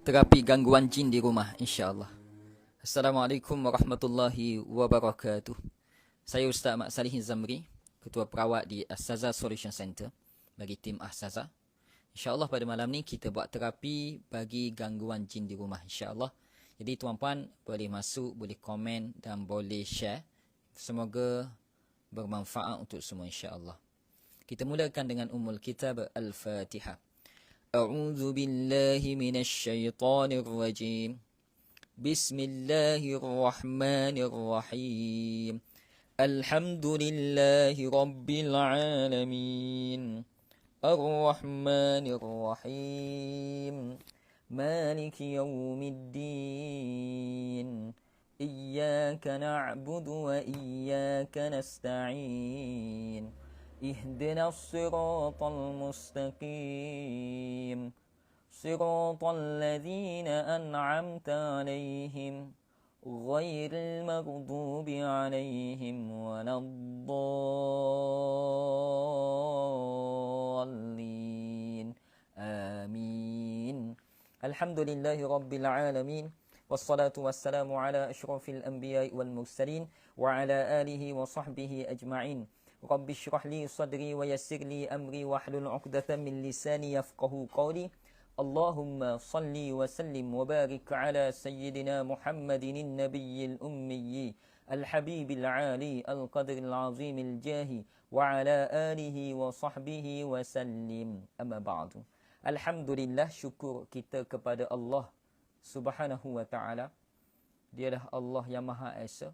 terapi gangguan jin di rumah, insya-Allah. Assalamualaikum warahmatullahi wabarakatuh. Saya Ustaz Mak Salihin Zamri, Ketua Perawat di Ahsaza Solution Center bagi tim Ahsaza. InsyaAllah pada malam ni kita buat terapi bagi gangguan jin di rumah, insyaAllah. Jadi tuan-puan boleh masuk, boleh komen dan boleh share. Semoga bermanfaat untuk semua, insyaAllah. Kita mulakan dengan Ummul Kitab Al-Fatihah. A'udzu billahi minasy syaithanir rajim. Bismillahirrahmanirrahim. Alhamdulillahi rabbil alamin. Ar-Rahmanir Rahim. Maliki yaumiddin. Iyyaka na'budu wa iyyaka nasta'in. Ihdinas siratal mustaqim. Siratal ladzina an'amta 'alaihim ghairil maghdubi 'alaihim waladdallin. Amin. Alhamdulillahi rabbil alamin. Wassalatu wassalamu ala asyrafil anbiya'i wal mursalin wa ala alihi wa sahbihi ajma'in. Rabbi shrah li sadri wa yassir li amri wahlul 'uqdatam min lisani yafqahu qawli. Allahumma salli wa sallim wa barik ala sayyidina Muhammadin nabiyil ummi al-habibil ali al-qadril azimil jahi wa ala alihi wa sahbihi wa sallim. Amma ba'du. Alhamdulillah, syukur kita kepada Allah Subhanahu wa ta'ala. Dialah Allah yang Maha Esa.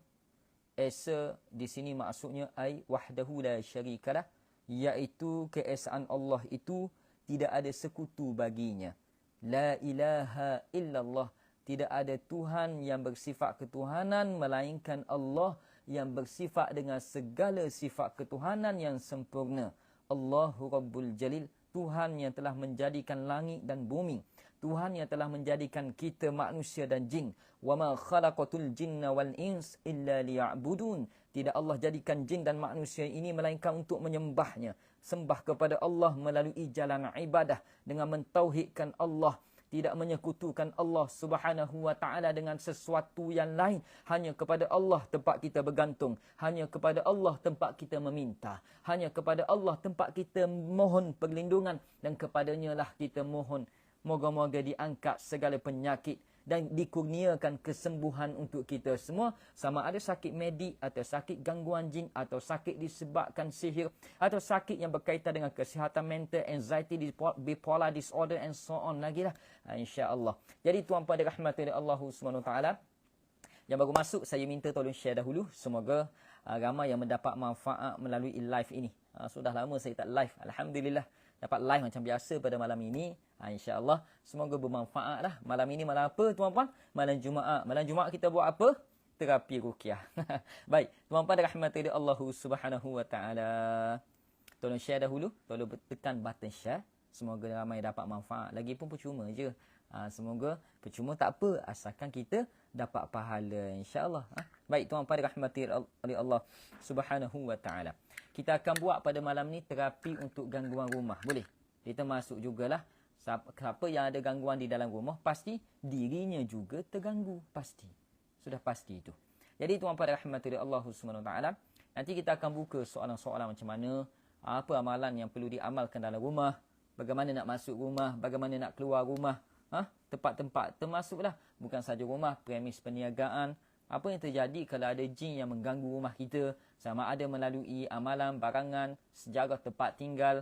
Esa di sini maksudnya ai wahdahu la syarikalah, iaitu keesaan Allah itu tidak ada sekutu baginya. La ilaha illallah, tidak ada Tuhan yang bersifat ketuhanan melainkan Allah yang bersifat dengan segala sifat ketuhanan yang sempurna. Allahu Rabbul Jalil, Tuhan yang telah menjadikan langit dan bumi. Tuhan yang telah menjadikan kita manusia dan jin. Wa ma khalaqatul jinna wal ins illa liya'budun. Tidak Allah jadikan jin dan manusia ini melainkan untuk menyembahnya. Sembah kepada Allah melalui jalan ibadah dengan mentauhidkan Allah, tidak menyekutukan Allah Subhanahu wa ta'ala dengan sesuatu yang lain. Hanya kepada Allah tempat kita bergantung. Hanya kepada Allah tempat kita meminta. Hanya kepada Allah tempat kita mohon perlindungan. Dan kepadanya lah kita mohon. Moga-moga diangkat segala penyakit dan dikurniakan kesembuhan untuk kita semua. Sama ada sakit medik atau sakit gangguan jin atau sakit disebabkan sihir atau sakit yang berkaitan dengan kesihatan mental, anxiety, bipolar disorder and so on lagi lah. InsyaAllah. Jadi tuan-puan dirahmati oleh Allah SWT, yang baru masuk saya minta tolong share dahulu. Semoga ramai yang mendapat manfaat melalui live ini. Sudah lama saya tak live. Alhamdulillah dapat live macam biasa pada malam ini. InsyaAllah semoga bermanfaat lah. Malam ini malam apa tuan-puan? Malam Jumaat. Malam Jumaat kita buat apa? Terapi ruqyah. Baik, tuan-puan dirahmati oleh Allah Subhanahu wa ta'ala. Tolong share dahulu. Tolong tekan button share. Semoga ramai dapat manfaat. Lagipun percuma je. Semoga percuma tak apa. Asalkan kita dapat pahala, insyaAllah. Baik, tuan-puan dirahmati oleh Allah Subhanahu wa ta'ala. Kita akan buat pada malam ni terapi untuk gangguan rumah. Boleh? Kita masuk jugalah. Siapa yang ada gangguan di dalam rumah, pasti dirinya juga terganggu. Pasti. Sudah pasti itu. Jadi tuan-puan rahmatullahi Allah SWT, nanti kita akan buka soalan-soalan macam mana, apa amalan yang perlu diamalkan dalam rumah, bagaimana nak masuk rumah, bagaimana nak keluar rumah, tempat-tempat termasuklah. Bukan saja rumah, premis perniagaan. Apa yang terjadi kalau ada jin yang mengganggu rumah kita, sama ada melalui amalan, barangan, sejarah tempat tinggal,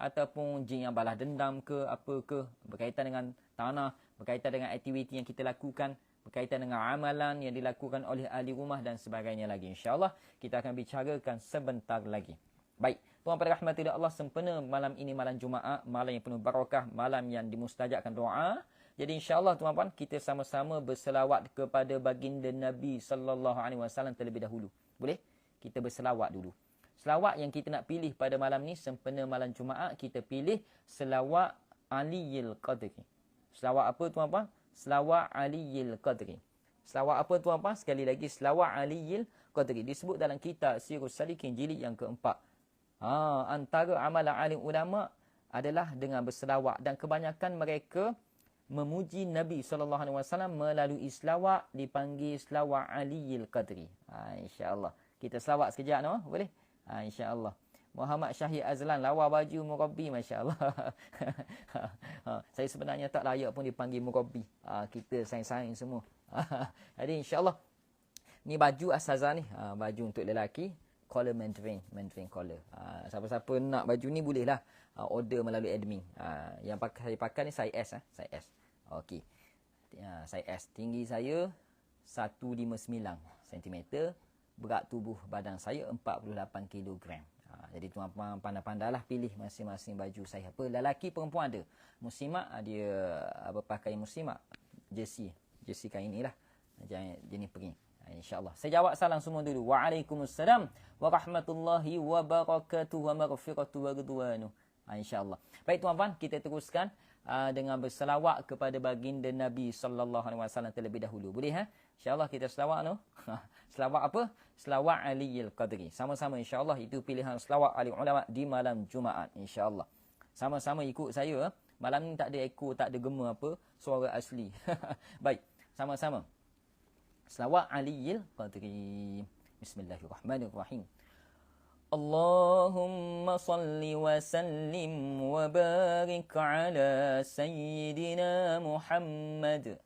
ataupun jin yang balas dendam ke, apa ke, berkaitan dengan tanah, berkaitan dengan aktiviti yang kita lakukan, berkaitan dengan amalan yang dilakukan oleh ahli rumah dan sebagainya lagi. InsyaAllah kita akan bicarakan sebentar lagi. Baik, tuan-tuan rahmati Allah, sempena malam ini malam Jumaat, malam yang penuh barakah, malam yang dimustajabkan doa. Jadi insyaAllah tuan-tuan, kita sama-sama berselawat kepada baginda Nabi SAW terlebih dahulu. Boleh? Kita berselawat dulu. Selawat yang kita nak pilih pada malam ni, sempena malam Jumaat, kita pilih selawat Aliyil Qadri. Selawat apa tuan-tuan? Selawat Aliyil Qadri. Selawat apa tuan-tuan? Sekali lagi, selawat Aliyil Qadri. Disebut dalam kitab Sirus Salikin jilid yang keempat. Antara amalan alim ulama adalah dengan berselawat. Dan kebanyakan mereka memuji Nabi SAW melalui selawat dipanggil selawat Aliyil Qadri. InsyaAllah. Kita selawat sekejap, no? Boleh? InsyaAllah. Muhammad Syahid Azlan, lawa baju Murabbi, Masya Allah. Saya sebenarnya tak layak pun dipanggil Murabbi. Kita saing-saing semua. Jadi insyaAllah. Ni baju Asazah ni. Baju untuk lelaki. Collar Mandarin collar. Siapa-siapa nak baju ni bolehlah. Order melalui admin. Yang saya pakai ni size S. Size S. Okey. Size S. Tinggi saya 159 cm. Berat tubuh badan saya 48 kg. Jadi tuan-tuan pandai-pandailah pilih masing-masing baju saya. Apa lelaki perempuan ada. Muslimat dia berpakaian muslimat. Jersey kain inilah. Jenis pering. InsyaAllah. Saya jawab salam semua dulu. Waalaikumsalam warahmatullahi wabarakatuh wa maghfiratu wa ridwanu. InsyaAllah. Baik tuan-tuan, kita teruskan dengan berselawat kepada baginda Nabi SAW terlebih dahulu. Boleh InsyaAllah kita selawat no? Selawat apa? Selawat Aliyil Qadri. Sama-sama insyaAllah itu pilihan selawat ahli ulama di malam Jumaat insyaAllah. Sama-sama ikut saya. Malam ni tak ada ekor, tak ada gema apa, suara asli. Baik, sama-sama. Selawat Aliyil Qadri. Bismillahirrahmanirrahim. Allahumma salli wa sallim wa barik ala Sayyidina Muhammad.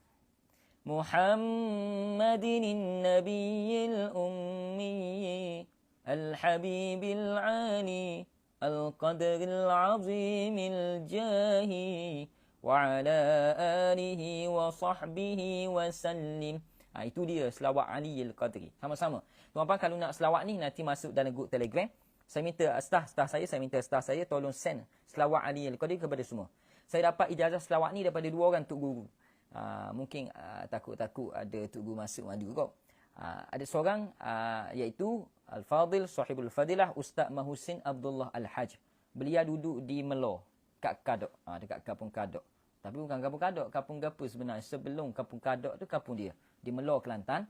Muhammadin nabiyil ummi al-habibil ali al-qadril azimil jahi wa ala alihi wa sahbihi wa sallim. Itu dia selawat Aliyil Qadri. Sama-sama. Tuan-tuan kalau nak selawat ni nanti masuk dalam grup Telegram. Saya minta staff saya tolong send selawat Aliyil Qadri kepada semua. Saya dapat ijazah selawat ni daripada 2 orang tok guru. Mungkin takut-takut ada tok guru masuk madu kau. Ada seorang iaitu Al-Fadil Sahibul Fadilah Ustaz Mahusin Abdullah Al-Haj. Beliau duduk di Melor, kat Kadok, dekat Kampung Kadok. Tapi bukan Kampung Kadok, Kampung Gapa sebenarnya. Sebelum Kampung Kadok tu kampung dia, di Melor, Kelantan.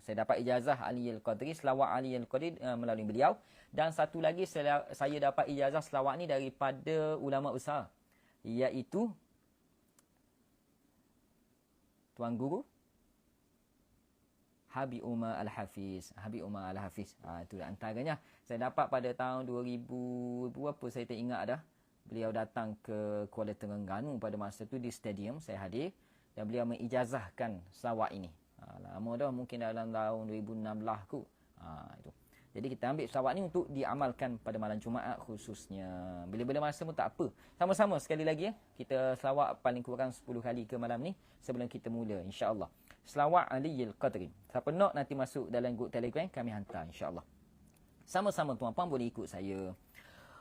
Saya dapat ijazah Aliyil Qadri, selawat Aliyil Qadri melalui beliau. Dan satu lagi saya dapat ijazah selawat ni daripada ulama besar, iaitu Tuan Guru Habib Umar Al-Hafiz. Itu antaranya. Saya dapat pada tahun 2000 berapa saya tak ingat dah. Beliau datang ke Kuala Terengganu pada masa tu di stadium, saya hadir. Dan beliau mengijazahkan selawat ini. Lama dah, mungkin dalam tahun 2016 kot. Itu. Jadi kita ambil selawat ni untuk diamalkan pada malam Jumaat khususnya. Bila-bila masa pun tak apa. Sama-sama sekali lagi kita selawat paling kurang 10 kali ke malam ni sebelum kita mula insya-Allah. Selawat Aliyil Qadri. Siapa nak nanti masuk dalam grup Telegram kami hantar insya-Allah. Sama-sama tuan-puan boleh ikut saya.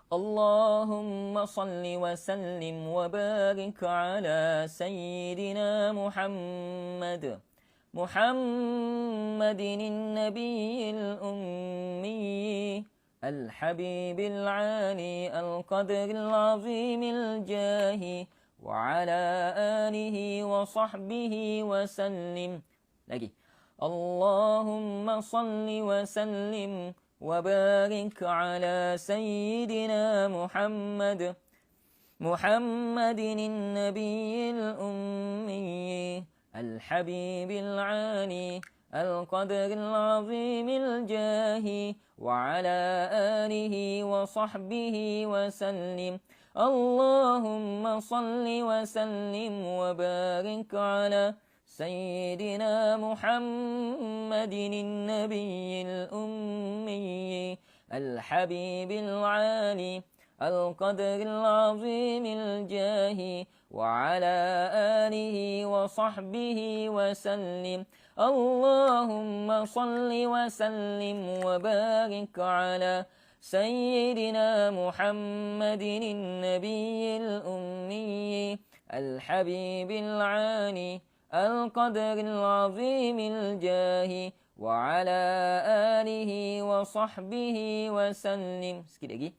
Allahumma salli wa sallim wa barik ala Sayyidina Muhammad. Muhammadin nabiyil ummi al-habibil ali al-qadril azimil jahi wa ala alihi wa sahbihi wa sallim. Lagi. Allahumma salli wa sallim wa barik ala Sayyidina Muhammad. Muhammadin nabiyil ummi al-habibil ali al-qadril azimil jahi wa ala alihi wa sahbihi wa sallim. Allahumma salli wa sallim wa barik ala Sayyidina Muhammadin nabiyil ummi al-habibil ali al-qadril azimil jahi wa ala alihi wa sahbihi wa sallim. Allahumma salli wa sallim wa barik ala Sayyidina Muhammadin nabiyil ummi al-habibil ali al-qadril azimil jahi wa ala alihi wa sahbihi wa sallim. Sikit lagi.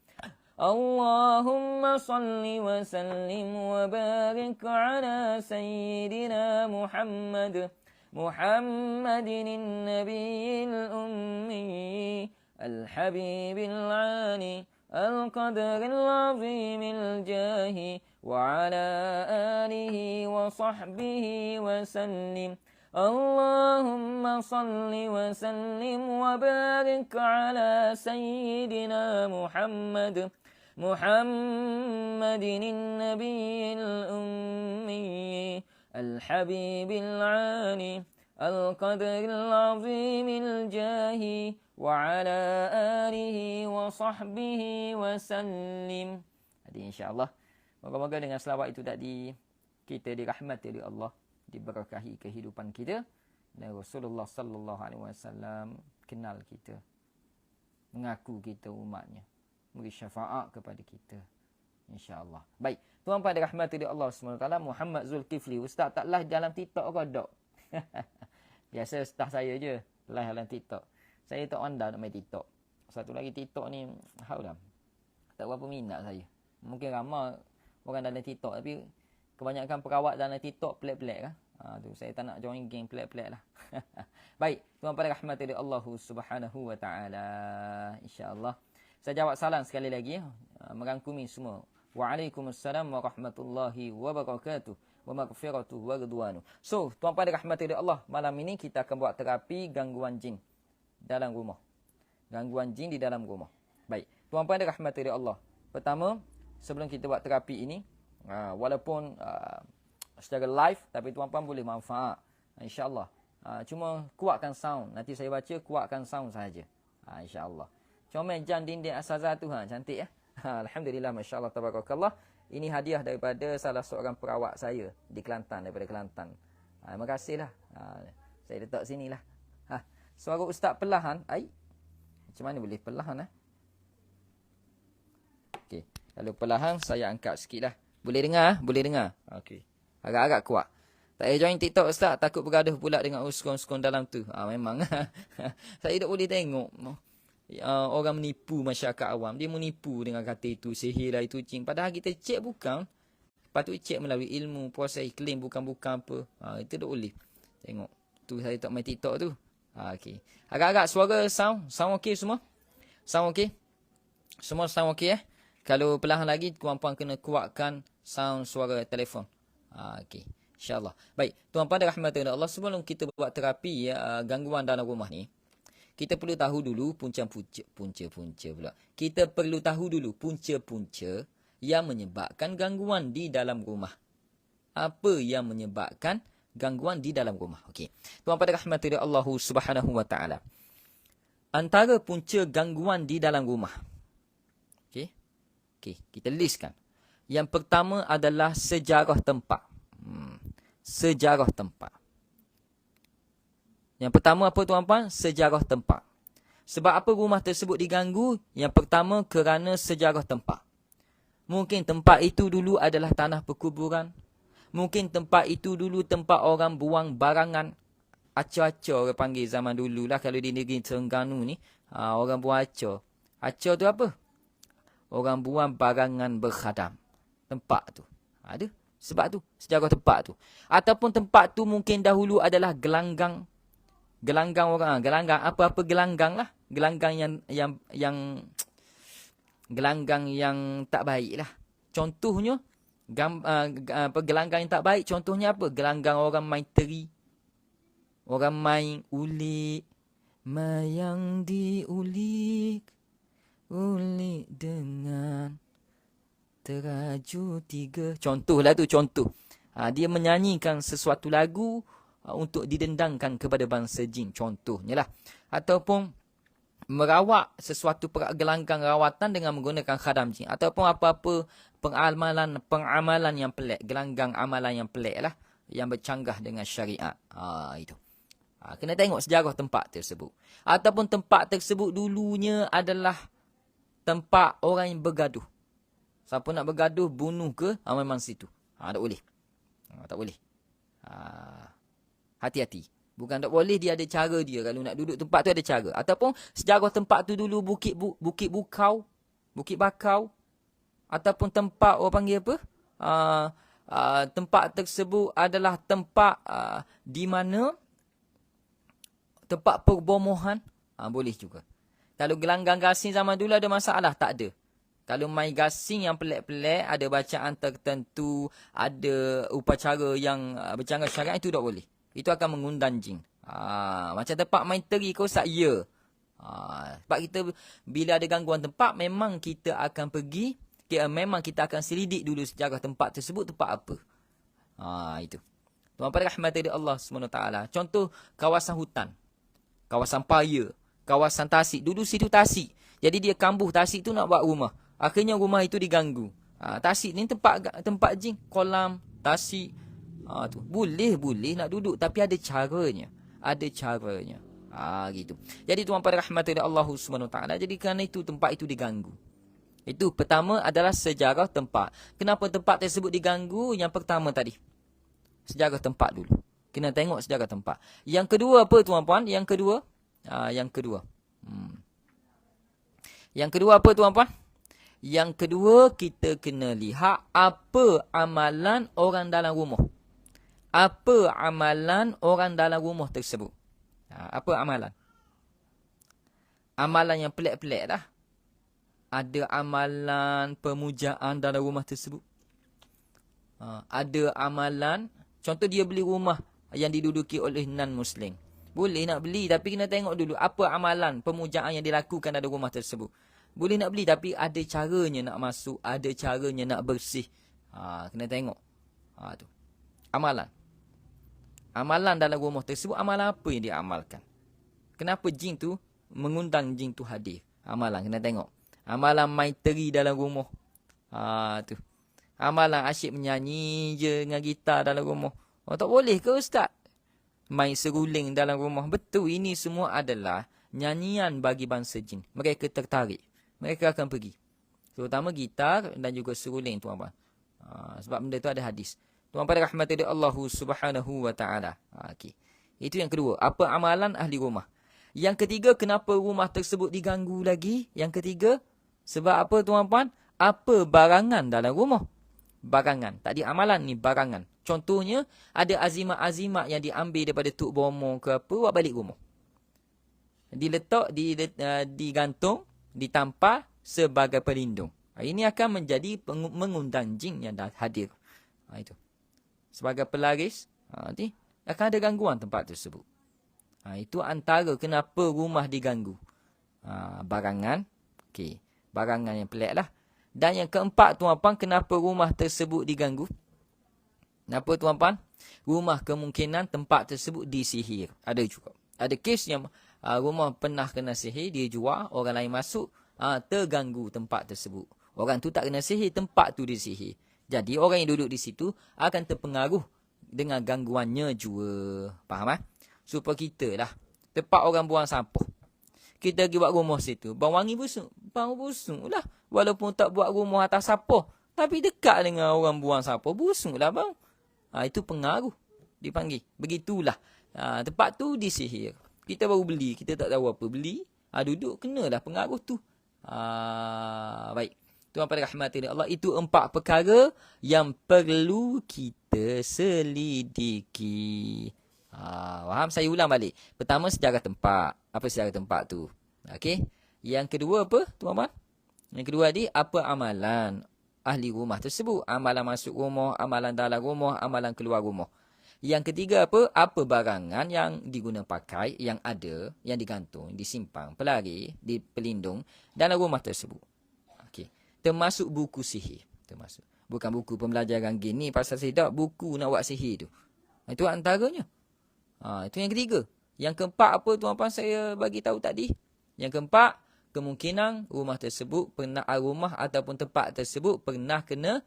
Allahumma salli wa sallim wa barik ala Sayyidina Muhammad. Muhammadin nabiyil ummi al-habibil ali القدر العظيم الجاه وعلى آله وصحبه وسلم اللهم صل وسلم وبارك على سيدنا محمد النبي الأمي الحبيب العالي القدر العظيم الجاه وعلى آله وصحبه وسلم. Jadi insya-Allah moga-moga dengan selawat itu tadi kita dirahmati oleh Allah, diberkahi kehidupan kita, dan Rasulullah sallallahu alaihi wasallam kenal kita, mengaku kita umatnya, beri syafaat kepada kita insya-Allah. Baik, tuan-tuan dirahmati oleh Allah SWT, Muhammad Zulkifli, ustaz tak live dalam TikTok ke dok? Biasa staff saya je live dalam TikTok. Saya tak onda nak main TikTok. Satu lagi TikTok ni, dah tak berapa minat saya. Mungkin ramai orang dalam TikTok, tapi kebanyakan perawat dalam TikTok pelik-pelik kan. Tu saya tak nak join geng pelik-pelik lah. Baik, tuan-tuan rahmati Allah Subhanahu wa taala. Insya-Allah. Saya jawab salam sekali lagi merangkumi semua. Waalaikumsalam warahmatullahi wabarakatuh. Wa maghfiratuhu wa ridwanu. So, tuan-tuan rahmati Allah, malam ini kita akan buat terapi gangguan jin dalam rumah. Gangguan jin di dalam rumah. Baik, tuan-tuan rahmati Allah. Pertama, sebelum kita buat terapi ini, walaupun secara live, tapi tuan-tuan boleh manfaat, insya-Allah. Cuma kuatkan sound. Nanti saya baca, kuatkan sound saja. Insya-Allah. Comel jam dinding asazah tu cantik ya. Alhamdulillah, masya-Allah, tabarakallah. Ini hadiah daripada salah seorang perawat saya di Kelantan, daripada Kelantan. Terima kasihlah. Saya letak sinilah. Suara ustaz perlahan. Macam mana boleh perlahan? Okey. Kalau perlahan, saya angkat sikit lah. Boleh dengar? Boleh dengar? Okey. Agak-agak kuat. Tak payah join TikTok ustaz, takut bergaduh pula dengan uskon-uskon dalam tu. Memang. Saya tak boleh tengok. Orang menipu masyarakat awam. Dia menipu dengan kata itu sihir lah, itu jin. Padahal kita cek bukan. Patut cek melalui ilmu, proses iklim, bukan-bukan apa. Itu tak boleh. Tengok. Tu saya tak main TikTok tu. Okey. Agak-agak suara sound okey semua? Sound okey? Semua sound okey Kalau perlahan lagi, tuan-puan kena kuatkan sound suara telefon. Okey. InsyaAllah. Baik. Tuan-puan rahmati Allah, sebelum kita buat terapi gangguan dalam rumah ni, kita perlu tahu dulu punca-punca pula. Kita perlu tahu dulu punca-punca yang menyebabkan gangguan di dalam rumah. Apa yang menyebabkan gangguan di dalam rumah? Okey. Tuan-tuan rahmati Allah Subhanahu wa taala. Antara punca gangguan di dalam rumah. Okey. Kita listkan. Yang pertama adalah sejarah tempat. Sejarah tempat. Yang pertama apa tuan-tuan? Sejarah tempat. Sebab apa rumah tersebut diganggu? Yang pertama kerana sejarah tempat. Mungkin tempat itu dulu adalah tanah perkuburan. Mungkin tempat itu dulu tempat orang buang barangan. Acor-acor orang panggil zaman dulu lah. Kalau di negeri Terengganu ni, orang buang acor. Acor tu apa? Orang buang barangan berkhadam. Tempat tu. Ada. Sebab tu. Sejarah tempat tu. Ataupun tempat tu mungkin dahulu adalah gelanggang. Gelanggang orang. Gelanggang. Apa-apa gelanggang lah. Gelanggang yang gelanggang yang tak baik lah. Contohnya, gelanggang yang tak baik. Contohnya apa? Gelanggang orang main teri. Orang main ulik. Mayang diulik. Ulik dengan teraju tiga. Contohlah tu, contoh. Dia menyanyikan sesuatu lagu untuk didendangkan kepada bangsa jin. Contohnya lah. Ataupun merawat sesuatu gelanggang rawatan dengan menggunakan khadam jin. Ataupun apa-apa pengamalan yang pelik. Gelanggang amalan yang pelik lah. Yang bercanggah dengan syariat. Itu. Kena tengok sejarah tempat tersebut. Ataupun tempat tersebut dulunya adalah tempat orang yang bergaduh. Siapa nak bergaduh, bunuh ke, memang situ. Tak boleh. Tak boleh. Hati-hati. Bukan tak boleh, dia ada cara dia. Kalau nak duduk tempat tu ada cara. Ataupun sejarah tempat tu dulu Bukit Bukau. Bukit Bakau. Ataupun tempat orang panggil apa? Tempat tersebut adalah tempat di mana tempat perbomohan. Boleh juga. Kalau gelanggang gasing zaman dulu ada masalah? Tak ada. Kalau main gasing yang pelik-pelik, ada bacaan tertentu, ada upacara yang bercanggah syariat, itu tak boleh. Itu akan mengundang jin. Macam tempat main teri ke Ustaz? Ya. Sebab kita bila ada gangguan tempat, memang kita akan pergi, memang kita akan selidik dulu sejarah tempat tersebut, tempat apa. Itu. Tuan-tuan rahmati Allah SWT. Contoh kawasan hutan, kawasan paya, kawasan tasik. Dulu situ tasik. Jadi dia kambuh tasik tu nak buat rumah. Akhirnya rumah itu diganggu. Tasik ni tempat jin, kolam, tasik. Tu boleh nak duduk, tapi ada caranya. Gitu. Jadi tuan-tuan rahmati Allah SWT. Jadi kerana itu tempat itu diganggu. Itu pertama adalah sejarah tempat. Kenapa tempat tersebut diganggu? Yang pertama tadi, sejarah tempat dulu. Kena tengok sejarah tempat. Yang kedua apa tuan-puan? Yang kedua apa tuan-puan? Yang kedua, kita kena lihat apa amalan orang dalam rumah. Apa amalan orang dalam rumah tersebut? Apa amalan? Amalan yang pelik-pelik dah. Ada amalan pemujaan dalam rumah tersebut. Ada amalan, contoh dia beli rumah yang diduduki oleh non-Muslim. Boleh nak beli, tapi kena tengok dulu apa amalan pemujaan yang dilakukan dalam rumah tersebut. Boleh nak beli, tapi ada caranya nak masuk, ada caranya nak bersih. Kena tengok. Tu. Amalan dalam rumah tersebut, amalan apa yang dia amalkan? Kenapa jin tu mengundang jin tu hadir? Amalan, kena tengok. Amalan main teri dalam rumah. Tu. Amalan asyik menyanyi je dengan gitar dalam rumah. Tak boleh ke Ustaz? Main seruling dalam rumah. Betul, ini semua adalah nyanyian bagi bangsa jin. Mereka tertarik. Mereka akan pergi. Terutama gitar dan juga seruling, tuan-tuan. Sebab benda tu ada hadis. Tuan-tuan rahmati Allah Subhanahu wa taala. Okey. Itu yang kedua. Apa amalan ahli rumah? Yang ketiga, kenapa rumah tersebut diganggu lagi? Yang ketiga, sebab apa tuan-tuan? Apa barangan dalam rumah? Barangan. Tak ada amalan ni, barangan. Contohnya, ada azimat-azimat yang diambil daripada Tok Bomo ke apa, buat balik rumah. Diletak, digantung, ditampal sebagai pelindung. Ini akan menjadi mengundang jin yang dah hadir. Itu. Sebagai pelaris, nanti akan ada gangguan tempat tersebut. Itu antara kenapa rumah diganggu. Barangan. Okey. Barangan yang pelik lah. Dan yang keempat, tuan-puan, kenapa rumah tersebut diganggu? Kenapa, tuan-puan? Rumah kemungkinan tempat tersebut disihir. Ada juga. Ada kes yang rumah pernah kena sihir, dia jual, orang lain masuk, terganggu tempat tersebut. Orang tu tak kena sihir, tempat tu disihir. Jadi orang yang duduk di situ akan terpengaruh dengan gangguannya jua. Faham? Supaya kita lah, tempat orang buang sampah, kita pergi buat rumah situ, bau wangi busuk, bau busuk lah. Walaupun tak buat rumah atas sampah, tapi dekat dengan orang buang sampah, busuk lah bang. Itu pengaruh, dipanggil. Begitulah. Tempat tu disihir. Kita baru beli, kita tak tahu apa beli. Duduk, kenalah pengaruh tu. Baik. Tuan pada rahmati Allah, itu 4 perkara yang perlu kita selidiki. Faham? Saya ulang balik. Pertama, sejarah tempat. Apa sejarah tempat tu? Okey. Yang kedua apa, tuan-tuan? Yang kedua tadi, apa amalan ahli rumah tersebut? Amalan masuk rumah, amalan dalam rumah, amalan keluar rumah. Yang ketiga apa? Apa barangan yang diguna pakai, yang ada, yang digantung, disimpan, pelari, dipelindung dalam rumah tersebut. Okey. Termasuk buku sihir. Termasuk. Bukan buku pembelajaran gini pasal sihir, buku nak buat sihir tu. Itu antaranya. Itu yang ketiga. Yang keempat apa tuan-tuan saya bagi tahu tadi? Yang keempat, kemungkinan rumah tersebut pernah, rumah ataupun tempat tersebut pernah kena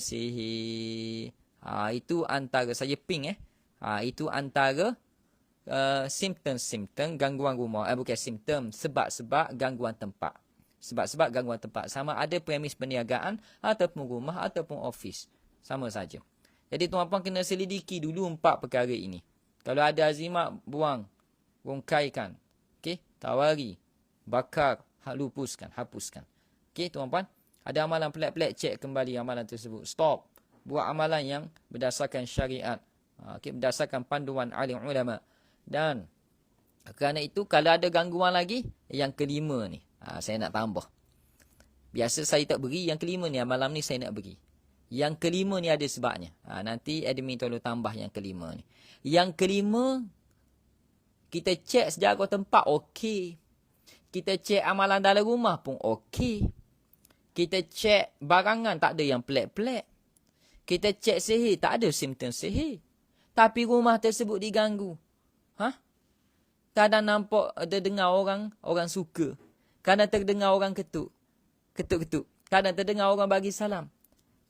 sihir. Itu antara, saya ping itu antara simptom-simptom gangguan rumah. Bukan simptom, sebab-sebab gangguan tempat. Sebab-sebab gangguan tempat. Sama ada premis perniagaan ataupun rumah ataupun office. Sama saja. Jadi tuan-tuan kena selidiki dulu 4 perkara ini. Kalau ada azimat, buang, rungkaikan, okey, tawari, bakar, hapuskan. Okey tuan-tuan, ada amalan pelik-pelik, cek kembali amalan tersebut. Stop. Buat amalan yang berdasarkan syariat. Okey, berdasarkan panduan alim ulama. Dan kerana itu, kalau ada gangguan lagi, yang kelima ni, saya nak tambah. Biasa saya tak beri. Yang kelima ni, malam ni saya nak beri. Yang kelima ni ada sebabnya. Nanti admin tolong tambah yang kelima ni. Yang kelima, kita cek sejaga tempat okey. Kita cek amalan dalam rumah pun okey. Kita cek barangan tak ada yang pelik-pelik. Kita cek sihir, tak ada simptom sihir. Tapi rumah tersebut diganggu. Kadang nampak terdengar orang suka. Kadang terdengar orang ketuk. Kadang terdengar orang bagi salam.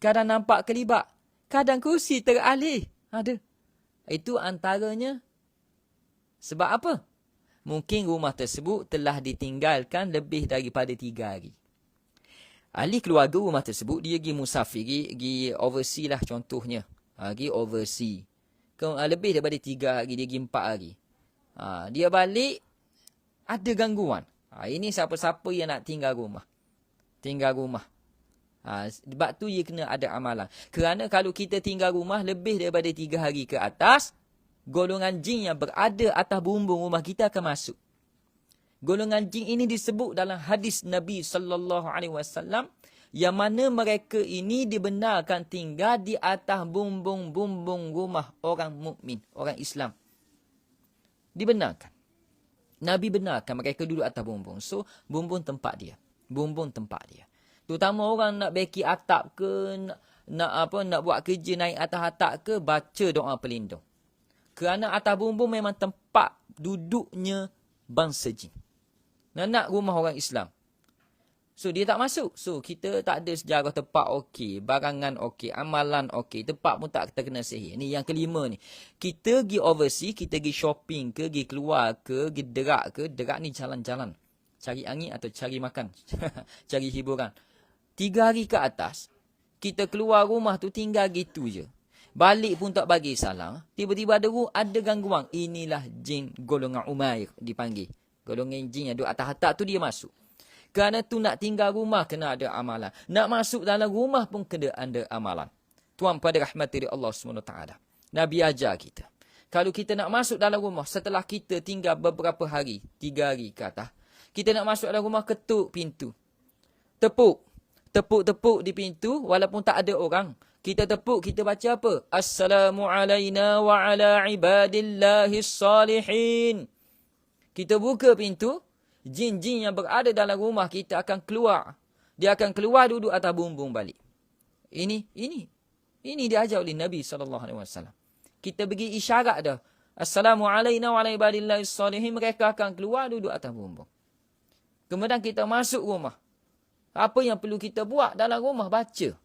Kadang nampak kelibat. Kadang kursi teralih. Ada. Itu antaranya sebab apa? Mungkin rumah tersebut telah ditinggalkan lebih daripada 3 hari. Ahli keluarga rumah tersebut, dia pergi musafir, pergi overseas lah contohnya. Pergi overseas. Lebih daripada 3 hari, dia pergi 4 hari. Dia balik, ada gangguan. Ini siapa-siapa yang nak tinggal rumah. Sebab tu dia kena ada amalan. Kerana kalau kita tinggal rumah lebih daripada 3 hari ke atas, golongan jin yang berada atas bumbung rumah kita akan masuk. Golongan jin ini disebut dalam hadis Nabi SAW, yang mana mereka ini dibenarkan tinggal di atas bumbung-bumbung rumah orang mukmin, orang Islam. Dibenarkan. Nabi benarkan mereka duduk atas bumbung. So, bumbung tempat dia. Terutama orang nak beki atap ke, nak buat kerja naik atas atap ke, baca doa pelindung. Kerana atas bumbung memang tempat duduknya bangsa jin. Nak rumah orang Islam. So, dia tak masuk. So, kita tak ada sejarah tempat okey, barangan okey, amalan okey, tempat pun tak terkena sihir. Ni yang kelima ni. Kita pergi overseas, kita pergi shopping ke, pergi keluar ke, pergi derak ke. Derak ni jalan-jalan. Cari angin atau cari makan. Cari hiburan. 3 hari ke atas, kita keluar rumah tu tinggal gitu je. Balik pun tak bagi salam. Tiba-tiba ada gangguan. Inilah jin golongan Umair dipanggil. Golongan jin yang duduk atas atap tu dia masuk. Kerana tu nak tinggal rumah kena ada amalan. Nak masuk dalam rumah pun kena ada amalan. Tuan pada rahmati Allah SWT. Nabi ajar kita. Kalau kita nak masuk dalam rumah setelah kita tinggal beberapa hari, 3 hari ke atas, kita nak masuk dalam rumah, ketuk pintu. Tepuk di pintu walaupun tak ada orang. Kita tepuk, kita baca apa? Assalamu alayna wa ala ibadillahis salihin. Kita buka pintu, jin-jin yang berada dalam rumah kita akan keluar. Dia akan keluar duduk atas bumbung balik. Ini diajar oleh Nabi SAW. Kita bagi isyarat dah. Assalamu alayna wa ala ibadillahis salihin. Mereka akan keluar duduk atas bumbung. Kemudian kita masuk rumah. Apa yang perlu kita buat dalam rumah? Baca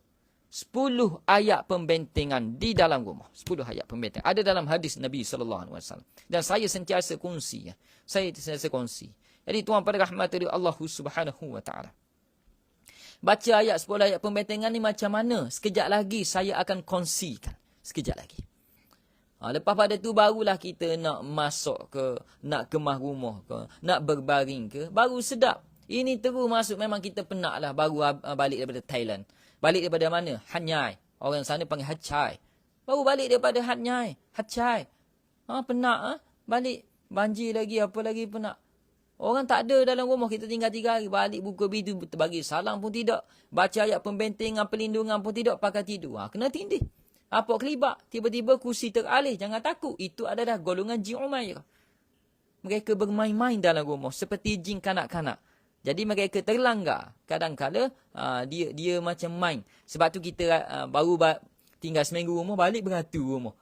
10 ayat pembentengan di dalam rumah. 10 ayat pembentengan. Ada dalam hadis Nabi SAW. Dan saya sentiasa kongsi. Jadi tuan pada rahmati Allah Subhanahu Wa Taala. Baca ayat 10 ayat pembentengan ni macam mana? Sekejap lagi saya akan kongsikan. Sekejap lagi. Lepas pada tu barulah kita nak masuk ke, nak kemah rumah ke, nak berbaring ke, baru sedap. Ini terus masuk, memang kita penat lah. Baru balik daripada Thailand. Balik daripada mana? Hanyai. Orang sana panggil Hachai. Baru balik daripada Hanyai. Hachai. Penat. Balik. Banjir lagi, apa lagi penat. Orang tak ada dalam rumah. Kita tinggal 3 hari. Balik buka pintu, bagi salam pun tidak. Baca ayat pembentengan, perlindungan pun tidak. Pakai tidur. Kena tindih. Apa kelibak. Tiba-tiba kursi teralih. Jangan takut. Itu adalah golongan jin Umair. Mereka bermain-main dalam rumah. Seperti jin kanak-kanak. Jadi mereka terlanggar. Kadang-kala dia macam main. Sebab tu kita baru tinggal seminggu rumah, balik beratur rumah.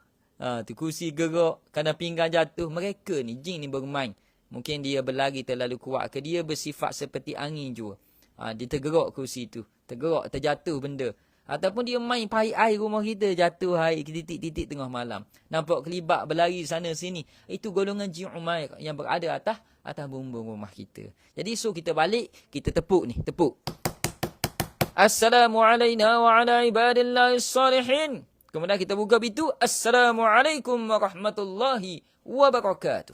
Tu kursi gerak, kadang pinggang jatuh. Mereka ni, jin ni bermain. Mungkin dia berlari terlalu kuat ke, dia bersifat seperti angin juga. Dia tergerak kursi tu. Tergerak, terjatuh benda. Ataupun dia main pahit air rumah kita, jatuh air titik-titik tengah malam. Nampak kelibak berlari sana sini. Itu golongan jin Umair yang berada atas bumbung rumah kita. Jadi so kita balik, kita tepuk ni, tepuk. Assalamu alayna wa ala ibadillahis salihin. Kemudian kita buka pintu, Assalamualaikum warahmatullahi wabarakatuh.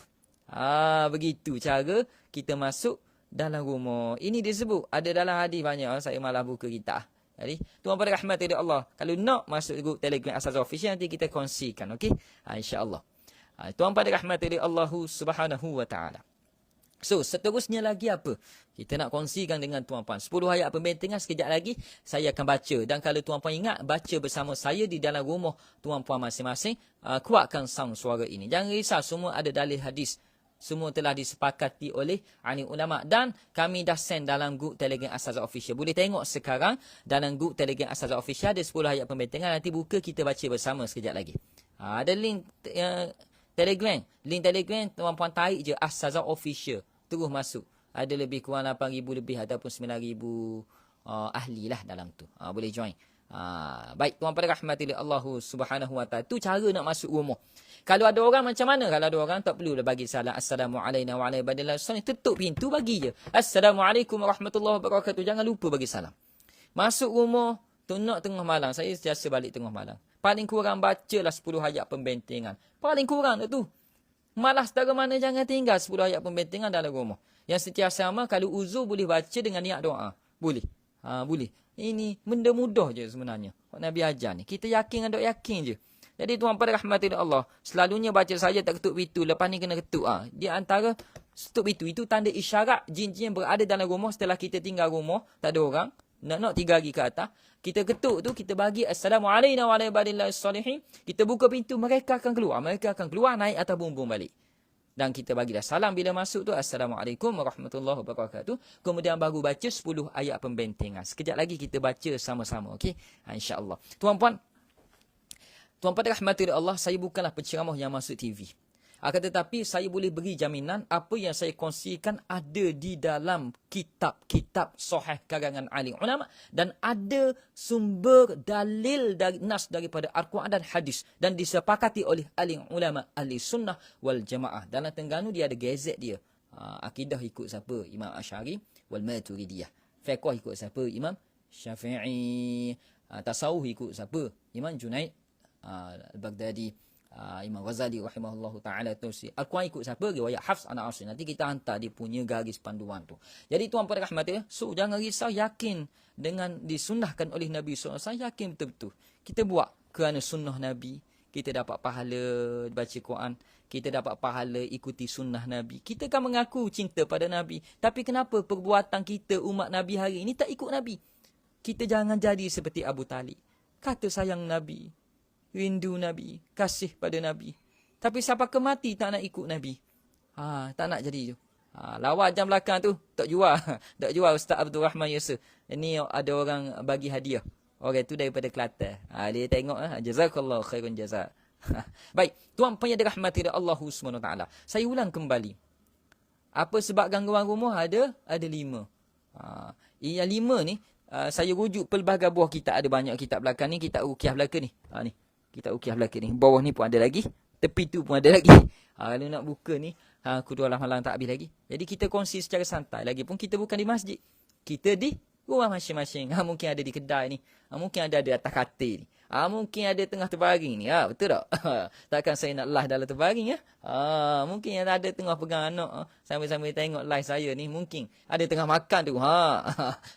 Begitu cara kita masuk dalam rumah. Ini disebut, ada dalam hadis banyak, saya malah buka kitab. Jadi, tuan pada rahmat dari Allah. Kalau nak masuk grup Telegram Asas Official, nanti kita kongsikan, okey? InsyaAllah. Tuan pada rahmat dari Allah Subhanahu Wa Taala. So, seterusnya lagi apa? Kita nak kongsikan dengan tuan-puan. 10 ayat pembentengan sekejap lagi saya akan baca. Dan kalau tuan-puan ingat, baca bersama saya di dalam rumah tuan-puan masing-masing. Kuatkan sound suara ini. Jangan risau, semua ada dalil hadis. Semua telah disepakati oleh alim ulama. Dan kami dah send dalam grup Telegram Asazah Official. Boleh tengok sekarang dalam grup Telegram Asazah Official ada 10 ayat pembentengan. Nanti buka kita baca bersama sekejap lagi. Ada link Telegram. Link Telegram tuan-puan tarik je Asazah Official. Terus masuk. Ada lebih kurang 8,000 lebih ataupun 9,000 ahli lah dalam tu. Boleh join. Baik, tuan-puan rahmati Allah Subhanahu wa taala. Tu cara nak masuk rumah. Kalau ada orang macam mana? Kalau ada orang tak perlulah bagi salam. Assalamualaikum warahmatullahi wabarakatuh. Tutup pintu bagi je. Assalamualaikum warahmatullahi wabarakatuh. Jangan lupa bagi salam. Masuk rumah, nak tengah malam. Saya sentiasa balik tengah malam. Paling kurang bacalah 10 ayat pembentengan. Paling kurang tu. Malas dari mana jangan tinggal 10 ayat pembentengan dalam rumah. Yang sentiasa amal kalau uzur boleh baca dengan niat doa. Boleh. Boleh. Ini benda mudah je sebenarnya. Nabi ajar ni. Kita yakin dan dok yakin je. Jadi tuan-puan rahmati Allah, selalunya baca saja tak ketuk pintu, lepas ni kena ketuk. Di antara ketuk pintu itu tanda isyarat jin-jin yang berada dalam rumah setelah kita tinggal rumah, tak ada orang, nak 3 hari ke atas. Kita ketuk tu, kita bagi Assalamualaikum warahmatullahi wabarakatuh. Kita buka pintu, mereka akan keluar. Mereka akan keluar, naik atas bumbung balik. Dan kita bagilah salam bila masuk tu. Assalamualaikum warahmatullahi wabarakatuh. Kemudian baru baca 10 ayat pembentengan. Sekejap lagi kita baca sama-sama. Okay? InsyaAllah. Tuan-puan rahmati Allah, saya bukanlah penceramah yang masuk TV. Akan tetapi saya boleh beri jaminan apa yang saya kongsikan ada di dalam kitab-kitab sahih karangan alim ulama dan ada sumber dalil dari nas daripada Al-Quran dan hadis dan disepakati oleh alim ulama ahli sunnah wal jamaah. Dalam Terengganu dia ada gazet dia. Akidah ikut siapa? Imam Asy'ari wal Maturidiyah. Fiqh ikut siapa? Imam Syafi'i. Tasawuf ikut siapa? Imam Junaid Al-Baghdadi. Imam Ghazali rahimahullahu ta'ala tusi. Al-Quran ikut siapa? Riwayat Hafs an Asim. Nanti kita hantar dia punya garis panduan tu. Jadi tuan-puan rahmati, so jangan risau, yakin dengan disunnahkan oleh Nabi SAW. Yakin betul-betul. Kita buat kerana sunnah Nabi. Kita dapat pahala baca Quran. Kita dapat pahala ikuti sunnah Nabi. Kita kan mengaku cinta pada Nabi. Tapi kenapa perbuatan kita umat Nabi hari ini tak ikut Nabi? Kita jangan jadi seperti Abu Talib. Kata sayang Nabi, rindu Nabi, kasih pada Nabi. Tapi siapa kemati tak nak ikut Nabi. Tak nak jadi tu. Lawa jam belakang tu, tak jual. Tak jual Ustaz Abdul Rahman Yusuf. Ini ada orang bagi hadiah. Orang tu daripada Kelantan. Dia tengok, jazakallahu khairun jazak. Baik, tuan-puan yang dirahmati Allah SWT. Saya ulang kembali. Apa sebab gangguan rumah? Ada 5. Yang 5 ni, saya rujuk pelbagai buah kitab. Ada banyak kitab belakang ni, kitab rukiah belakang ni. Ni. Kita ukiah belakang ni. Bawah ni pun ada lagi. Tepi tu pun ada lagi. Kalau nak buka ni, kedua malam tak habis lagi. Jadi kita kongsi secara santai. Lagipun kita bukan di masjid. Kita di rumah masing-masing. Mungkin ada di kedai ni. Mungkin ada atas katil ni. Mungkin ada tengah terbaring ni. Betul tak? Takkan saya nak live dalam terbaring ya? Mungkin yang ada tengah pegang anak. Sambil-sambil tengok live saya ni. Mungkin ada tengah makan tu.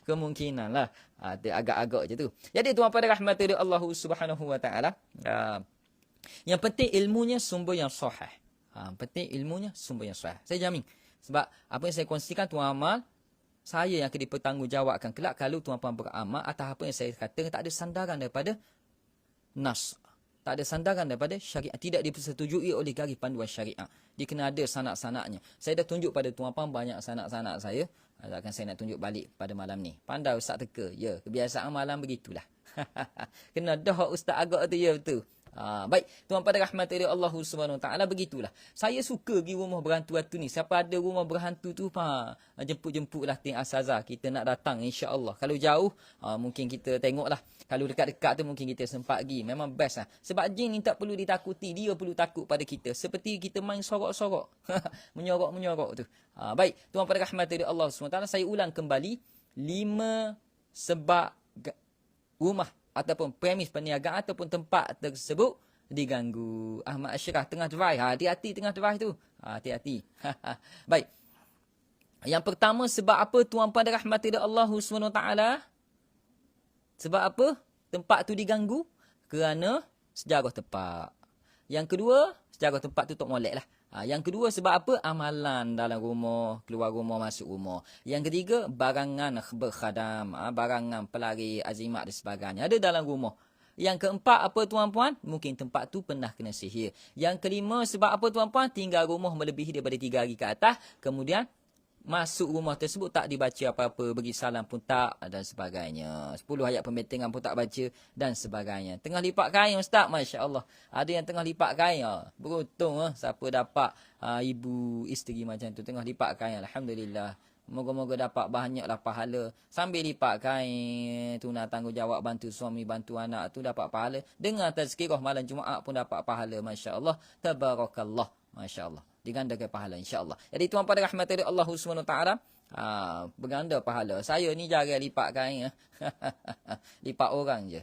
Kemungkinan lah. Agak-agak je tu. Jadi tuan-puan rahmati Allah Subhanahu wa taala. Yang penting ilmunya sumber yang sahih. Penting ilmunya sumber yang sahih. Saya jamin. Sebab apa yang saya kongsikan tuan amal, saya yang akan dipertanggungjawabkan kelak kalau tuan-puan beramal atas apa yang saya kata tak ada sandaran daripada nas. Tak ada sandaran daripada syariat. Tidak dipersetujui oleh garis panduan syariat. Dia kena ada sanak-sanaknya. Saya dah tunjuk pada tuan-puan banyak sanak-sanak saya. Takkan saya nak tunjuk balik pada malam ni. Pandai Ustaz teka. Ya, kebiasaan malam begitulah. Kena dah Ustaz agak tu, ya betul. Baik, tuan-puan rahmati Allah Subhanahu taala, begitulah. Saya suka pergi rumah berhantu-hantu ni. Siapa ada rumah berhantu tu, jemput-jemputlah tim Asazah. Kita nak datang insya-Allah. Kalau jauh, mungkin kita tengoklah. Kalau dekat-dekat tu mungkin kita sempat pergi. Memang best lah. Sebab jin ni tak perlu ditakuti. Dia perlu takut pada kita. Seperti kita main sorok-sorok. Menyorok-menyorok tu. Baik, tuan-puan rahmati Allah SWT. Saya ulang kembali. 5 sebab rumah ataupun premis perniagaan ataupun tempat tersebut diganggu. Ahmad Ashraf tengah drive. Hati-hati tengah drive tu. Hati-hati. Baik. Yang pertama, sebab apa tuan-puan rahmati Allah SWT? Sebab apa tempat tu diganggu? Kerana sejarah tempat. Yang kedua, sejarah tempat tu tak molek lah. Yang kedua sebab apa? Amalan dalam rumah, keluar rumah, masuk rumah. Yang ketiga, barangan berkhadam, barangan pelari, azimat dan sebagainya. Ada dalam rumah. Yang keempat apa tuan-puan? Mungkin tempat tu pernah kena sihir. Yang kelima sebab apa tuan-puan? Tinggal rumah melebihi daripada 3 hari ke atas. Kemudian masuk rumah tersebut tak dibaca apa-apa, bagi salam pun tak dan sebagainya. 10 ayat pembentengan pun tak baca dan sebagainya. Tengah lipat kain ustaz, masya-Allah. Ada yang tengah lipat kain, beruntung siapa dapat ibu isteri macam tu tengah lipat kain, alhamdulillah. Moga-moga dapat banyaklah pahala. Sambil lipat kain tu nak tanggungjawab bantu suami, bantu anak tu dapat pahala. Dengar tazkirah malam Jumaat pun dapat pahala, masya-Allah. Tabarakallah, masya-Allah. Digandakan pahala insya-Allah. Jadi tuan pada rahmat dari Allah Subhanahu taala, berganda pahala. Saya ni jarang lipat kain lipat orang je.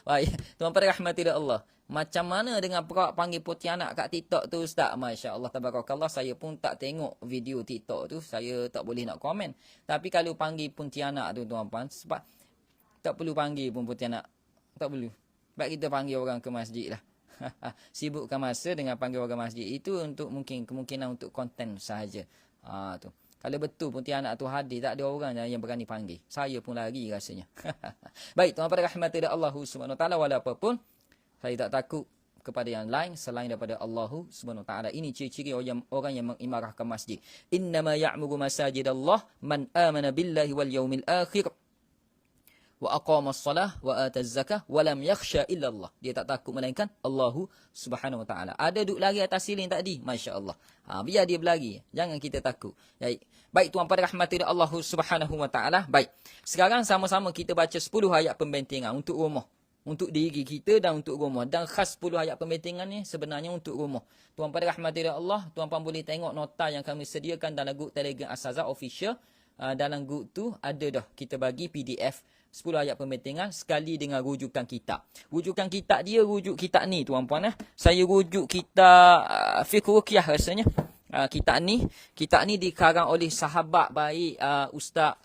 Baik, tuan pada rahmat dari Allah. Macam mana dengan perak panggil pontianak kat TikTok tu ustaz? Masya-Allah tabarakallah, saya pun tak tengok video TikTok tu, saya tak boleh nak komen. Tapi kalau panggil pontianak tu tuan-puan, sebab tak perlu panggil pun pontianak. Tak perlu. Sebab kita panggil orang ke masjid lah. Sibukkan masa dengan panggil orang masjid itu untuk mungkin kemungkinan untuk konten sahaja. Tu. Kalau betul pontianak tu hadir, tak ada orang yang berani panggil. Saya pun lari rasanya. Baik, tuan pada rahmat dari Allah Subhanahu taala, walaupun saya tak takut kepada yang lain selain daripada Allah Subhanahu taala. Ini ciri-ciri orang yang mengimarahkan masjid. Innama ya'muru masajidallah man amana billahi wal yaumil akhir wa aqamas salah wa ataz zakah wa lam yakhsha illa Allah. Dia tak takut melainkan Allah Subhanahu wa taala. Ada duk lari atas siling tadi, masya-Allah. Biar dia berlari, jangan kita takut. Baik tuan pada rahmati Allah Subhanahu wa taala. Baik. Sekarang sama-sama kita baca 10 ayat pembentengan untuk rumah. Untuk diri kita dan untuk rumah. Dan khas 10 ayat pembentengan ni sebenarnya untuk rumah. Tuan pada rahmati Allah, tuan-puan boleh tengok nota yang kami sediakan dalam grup Telegram As-Sazah Official. Dalam grup tu ada dah kita bagi PDF 10 ayat pembentengan sekali dengan rujukan kitab. Rujukan kitab dia rujuk kitab ni tuan-puan. Saya rujuk kitab Fiqh Ruqyah rasanya. Kitab ni dikarang oleh sahabat baik Ustaz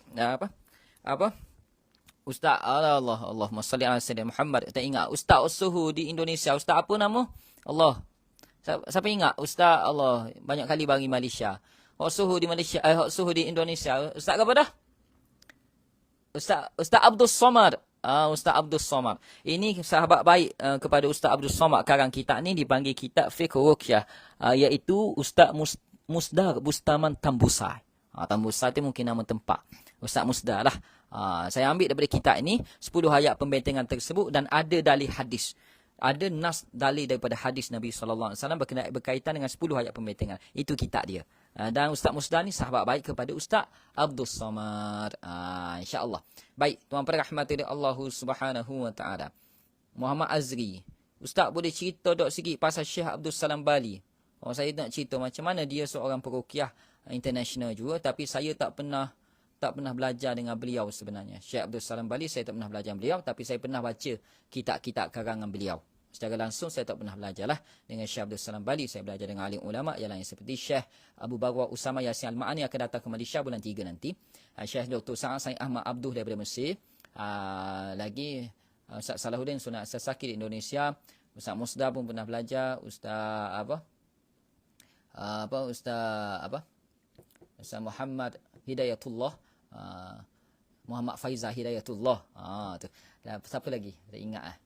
Ustaz Allahumma salli ala sayyidina Muhammad. Tak ingat Ustaz Usuhu di Indonesia. Ustaz apa nama? Allah. Siapa ingat? Ustaz Allah banyak kali bagi Malaysia. Usuhu di Malaysia, Usuhu di Indonesia. Ustaz apa dah? Ustaz Abdul Somad. Ustaz Abdul Somad. Ini sahabat baik kepada Ustaz Abdul Somad. Karang kitab ni dipanggil kitab Fiqh Ruqyah. Iaitu Ustaz Musdar Bustaman Tambusai. Tambusai tu mungkin nama tempat. Ustaz Musdar lah. Saya ambil daripada kitab ini 10 ayat pembentengan tersebut dan ada dalil hadis. Ada nas dalil daripada hadis Nabi SAW berkaitan dengan 10 ayat pembentengan. Itu kitab dia. Dan Ustaz Musdar ni sahabat baik kepada Ustaz Abdul Samad. InsyaAllah. Baik, tuan pada rahmati Allah Subhanahu wa taala. Muhammad Azri. Ustaz boleh cerita dok sikit pasal Syekh Abdul Salam Bali. Saya nak cerita macam mana dia seorang peruqyah international juga, tapi saya tak pernah belajar dengan beliau sebenarnya. Syekh Abdul Salam Bali saya tak pernah belajar beliau, tapi saya pernah baca kitab-kitab karangan beliau. Secara langsung saya tak pernah belajar lah dengan Syekh Abdul Salam Bali. Saya belajar dengan alim ulama yang lain seperti Syekh Abu Barwa Usama Yasin Al-Ma'ani akan datang ke Malaysia bulan 3 nanti. Syekh Dr. Sa'ad Said Ahmad Abduh daripada Mesir. Lagi Ustaz Salahuddin Sunat Sasaki di Indonesia. Ustaz Musdar pun pernah belajar. Ustaz Muhammad Hidayatullah. Muhammad Faizah Hidayatullah. Tu. Siapa lagi? Tak ingat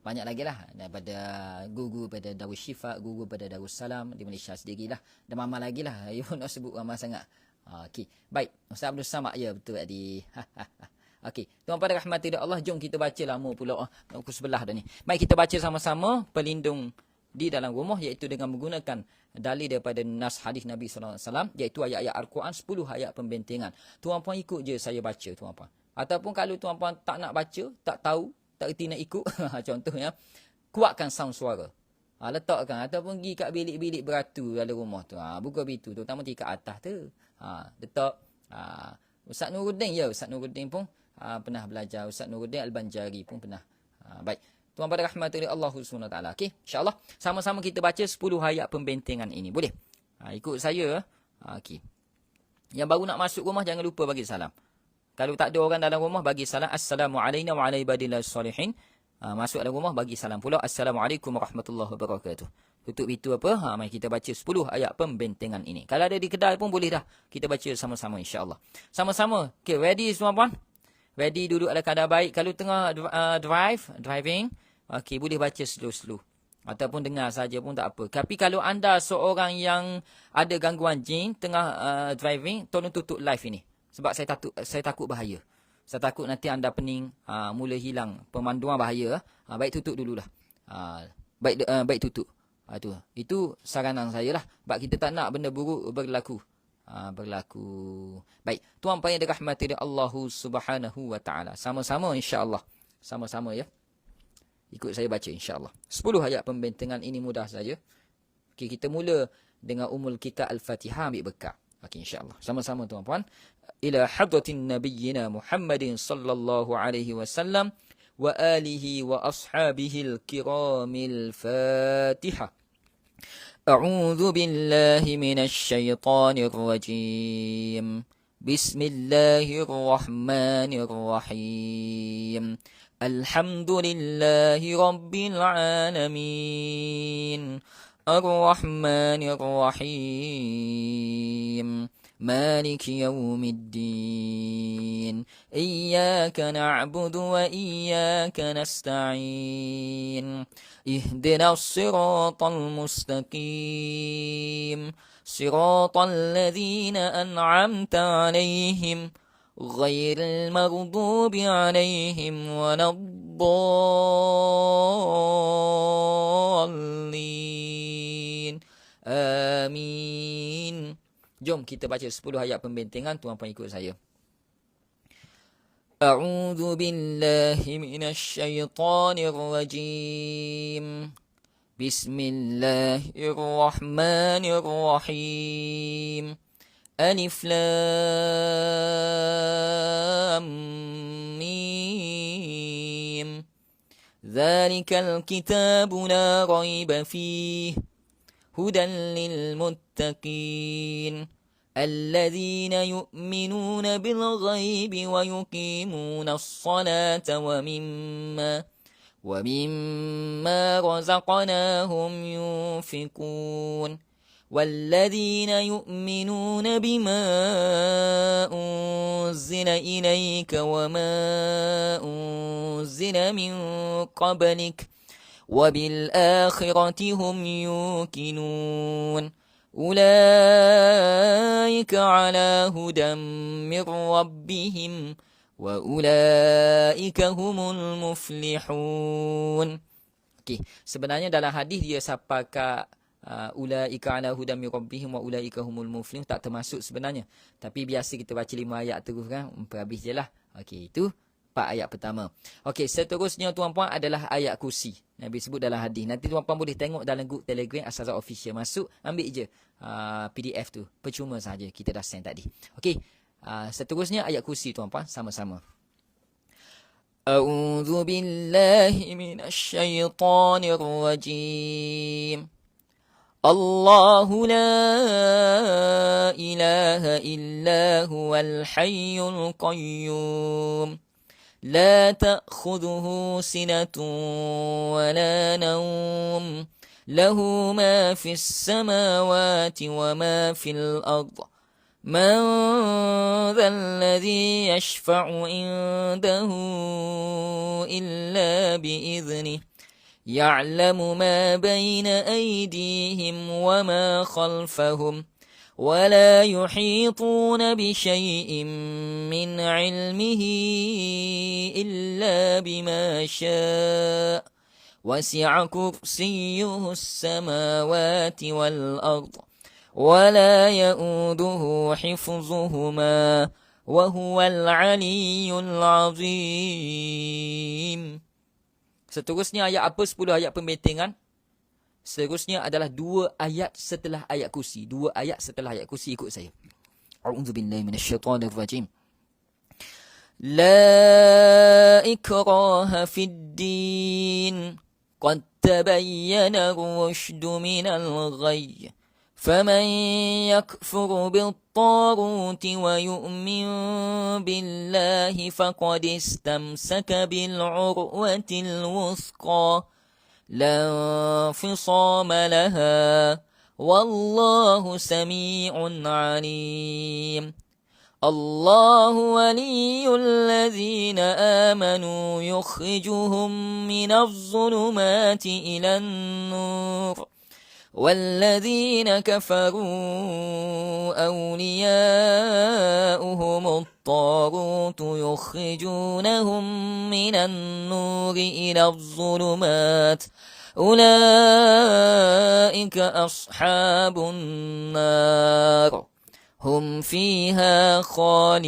banyak lagi lah daripada guru pada Darus Syifa, guru pada Darussalam di Malaysia sendirilah. Dan mama lagi lah. You nak sebut ramai sangat. Okey. Baik. Ustaz Abdul Samad. Ya, betul tadi. Okey. Tuan pada rahmati Allah, jom kita baca lama pula. Aku sebelah dah ni. Baik, kita baca sama-sama pelindung di dalam rumah, iaitu dengan menggunakan dalil daripada nas hadis Nabi SAW, iaitu ayat-ayat Al-Quran, 10 ayat pembentengan. Tuan-puan ikut je saya baca, tuan-puan. Ataupun kalau tuan-puan tak nak baca, tak tahu, tak reti nak ikut, contohnya, kuatkan sound suara. Letakkan, ataupun pergi kat bilik-bilik beratu dalam rumah tu. Buka pintu, terutama tingkat atas tu. Letak. Ustaz Nuruddin, ya, Ustaz Nuruddin pun pernah belajar. Ustaz Nuruddin Al-Banjari pun pernah. Baik. Tuan pada rahmat oleh Allah SWT. Okey, insyaAllah. Sama-sama kita baca 10 ayat pembentengan ini. Boleh? Ikut saya. Okey. Yang baru nak masuk rumah, jangan lupa bagi salam. Kalau tak ada orang dalam rumah, bagi salam. Assalamualaikum warahmatullahi wabarakatuh. Masuk dalam rumah, bagi salam pula. Assalamualaikum warahmatullahi wabarakatuh. Tutup pintu apa? Mari kita baca 10 ayat pembentengan ini. Kalau ada di kedai pun boleh dah. Kita baca sama-sama insya-Allah. Sama-sama. Okay, ready tuan-puan? Ready, duduk ada keadaan baik. Kalau tengah driving, okay, boleh baca slow-slow. Ataupun dengar saja pun tak apa. Tapi kalau anda seorang yang ada gangguan jin tengah driving, tolong tutup live ini. Sebab saya takut bahaya. Saya takut nanti anda pening, mula hilang pemanduan bahaya. Baik tutup dululah. Baik tutup. Itu saranan saya lah. Sebab kita tak nak benda buruk berlaku. Baik. Tuan-puan yang dirahmati Allah Subhanahu wa taala. Sama-sama insya-Allah. Sama-sama ya. Ikut saya baca insya-Allah. 10 ayat pembentengan ini mudah saja. Okey, kita mula dengan kita Al-Fatihah ambil bekal. Okey insya-Allah. Sama-sama tuan-puan. Ila hadratin nabiyyina Muhammadin sallallahu alaihi wasallam wa alihi wa ashabihil kiramil Fatihah. A'udzu billahi minasy syaithanir rajim. Bismillahirrahmanirrahim. Alhamdulillahi rabbil alamin. Ar-Rahmanir Rahim. مالك يوم الدين إياك نعبد وإياك نستعين اهدنا الصراط المستقيم صراط الذين أنعمت عليهم غير المغضوب عليهم ولا الضالين آمين. Jom kita baca 10 ayat pembentengan, tuan-puan ikut saya. A'udzu billahi minasy syaithanir rajim. Bismillahirrahmanirrahim. Alif lam mim. Dzalikal kitabu la raiba fihi hudan lil muttaqin. الذين يؤمنون بالغيب ويقيمون الصلاة ومما رزقناهم ينفقون والذين يؤمنون بما أنزل إليك وما أنزل من قبلك وبالآخرة هم يوقنون أولئك على هدى من ربهم وأولئك هم المفلحون. Okey, sebenarnya dalam hadis dia sapakan ulaika ala hudam min rabbihim wa ulaika humul muflihun, tak termasuk sebenarnya. Tapi biasa kita baca 5 ayat terus kan, habis jelah. Okey, itu 4 ayat pertama. Okey, seterusnya tuan-puan adalah ayat kursi. Nabi sebut dalam hadis. Nanti tuan-puan boleh tengok dalam grup Telegram Asazah Official. Masuk, ambil je PDF tu. Percuma saja, kita dah send tadi. Okey, seterusnya ayat kursi tuan-puan, sama-sama. A'udzu billahi minasy syaithanir rajim. Allahu la ilaha illa huwal hayyul qayyum. لا تأخذه سنة ولا نوم له ما في السماوات وما في الأرض من ذا الذي يشفع عنده إلا بإذنه يعلم ما بين أيديهم وما خلفهم ولا يحيطون بشيء من علمه إلا بما شاء وسع كرسيه السماوات والأرض ولا يؤوده حفظهما وهو العلي العظيم. Seterusnya ayat apa? 10 ayat pembentengan. Seterusnya adalah 2 ayat setelah ayat kursi. 2 ayat setelah ayat kursi, ikut saya. A'udzu billahi minasyaitonir rajim. La ikraha fid din. Qad tabayyana ar-rushdu minal ghayy. فمن يكفر بالطاغوت ويؤمن بالله فقد استمسك بالعروة الوثقى لا انفصام لها والله سميع عليم الله ولي الذين آمنوا يخرجهم من الظلمات إلى النور والذين كفروا أولياؤهم الطاغوت يخرجونهم من النور إلى الظلمات أولئك أصحاب النار هم فيها خالدون.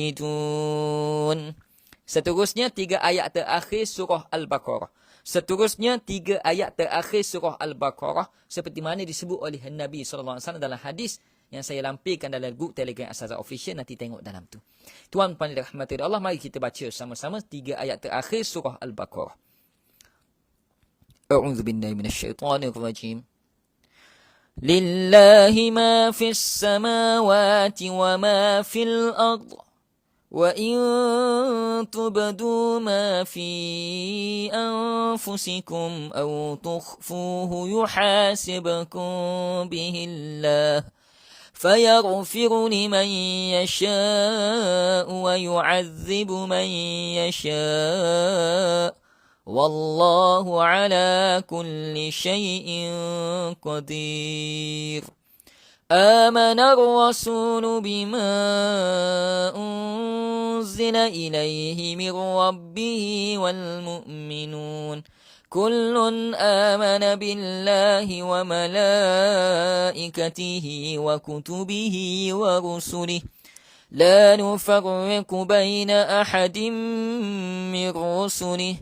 Seterusnya 3 ayat terakhir surah Al-Baqarah. Seterusnya 3 ayat terakhir surah Al-Baqarah seperti mana disebut oleh Nabi SAW dalam hadis yang saya lampirkan dalam grup Telegram Asazah Official, nanti tengok dalam tu. Tuan-tuan dirahmati Allah, mari kita baca sama-sama 3 ayat terakhir surah Al-Baqarah. A'udzu billahi minasyaitonir rajim. Lillahi ma fis samawati wa ma fil ardh. وَإِن تُبْدُوا مَا فِي أَنفُسِكُمْ أَوْ تُخْفُوهُ يُحَاسِبْكُم بِهِ اللَّهُ فَيَغْفِرُ لِمَن يَشَاءُ وَيُعَذِّبُ مَن يَشَاءُ وَاللَّهُ عَلَى كُلِّ شَيْءٍ قَدِيرٌ. آمن الرسول بما أنزل إليه من ربه والمؤمنون كل آمن بالله وملائكته وكتبه ورسله لا نفرق بين أحد من رسله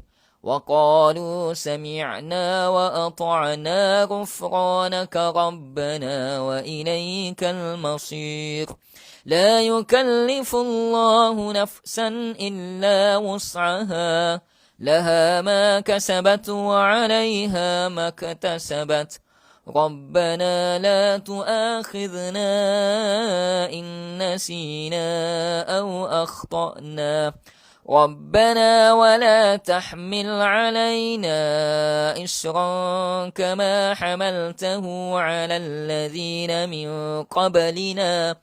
وقالوا سمعنا وأطعنا غفرانك ربنا وإليك المصير لا يكلف الله نفسا إلا وسعها لها ما كسبت وعليها ما اكتسبت ربنا لا تؤاخذنا إن نسينا أو أخطأنا ربنا ولا تحمل علينا إصرا كما حملته على الذين من قبلنا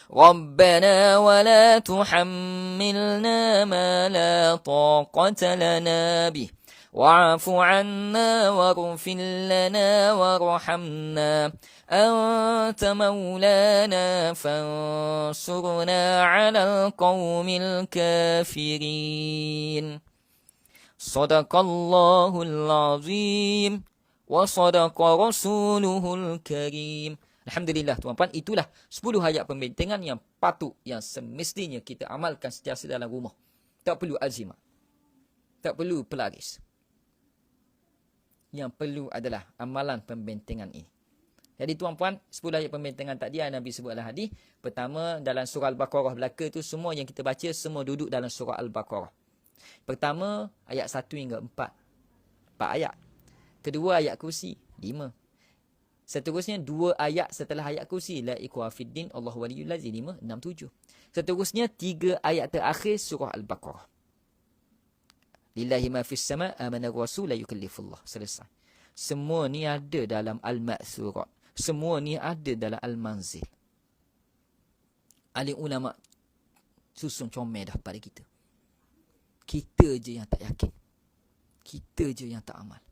ربنا ولا تحملنا ما لا طاقة لنا به واعف عنا واغفر لنا وارحمنا أنت مولانا فانصرنا على القوم الكافرين. صدق الله العظيم وصدق رسوله الكريم. Alhamdulillah tuan-tuan, itulah 10 ayat pembentengan yang patut, yang semestinya kita amalkan sentiasa dalam rumah. Tak perlu azimah, tak perlu pelaris. Yang perlu adalah amalan pembentengan ini. Jadi tuan-puan, 10 ayat pembentengan tadi yang Nabi sebut dalam hadis. Pertama, dalam surah Al-Baqarah belaka tu, semua yang kita baca, semua duduk dalam surah Al-Baqarah. Pertama, ayat 1 hingga 4. 4 ayat. Kedua, ayat kursi. 5. Seterusnya, 2 ayat setelah ayat kursi. La ikhwa fiddin, Allah waliyul lazi. 5, 6, 7. Seterusnya, 3 ayat terakhir surah Al-Baqarah. Lillahi ma fis sama' amana rasul la yukallifullah. Selesai. Semua ni ada dalam Al-Ma'thurat. Semua ni ada dalam Al-Manzil. Alim ulama susun comel dah pada kita. Kita je yang tak yakin. Kita je yang tak amal.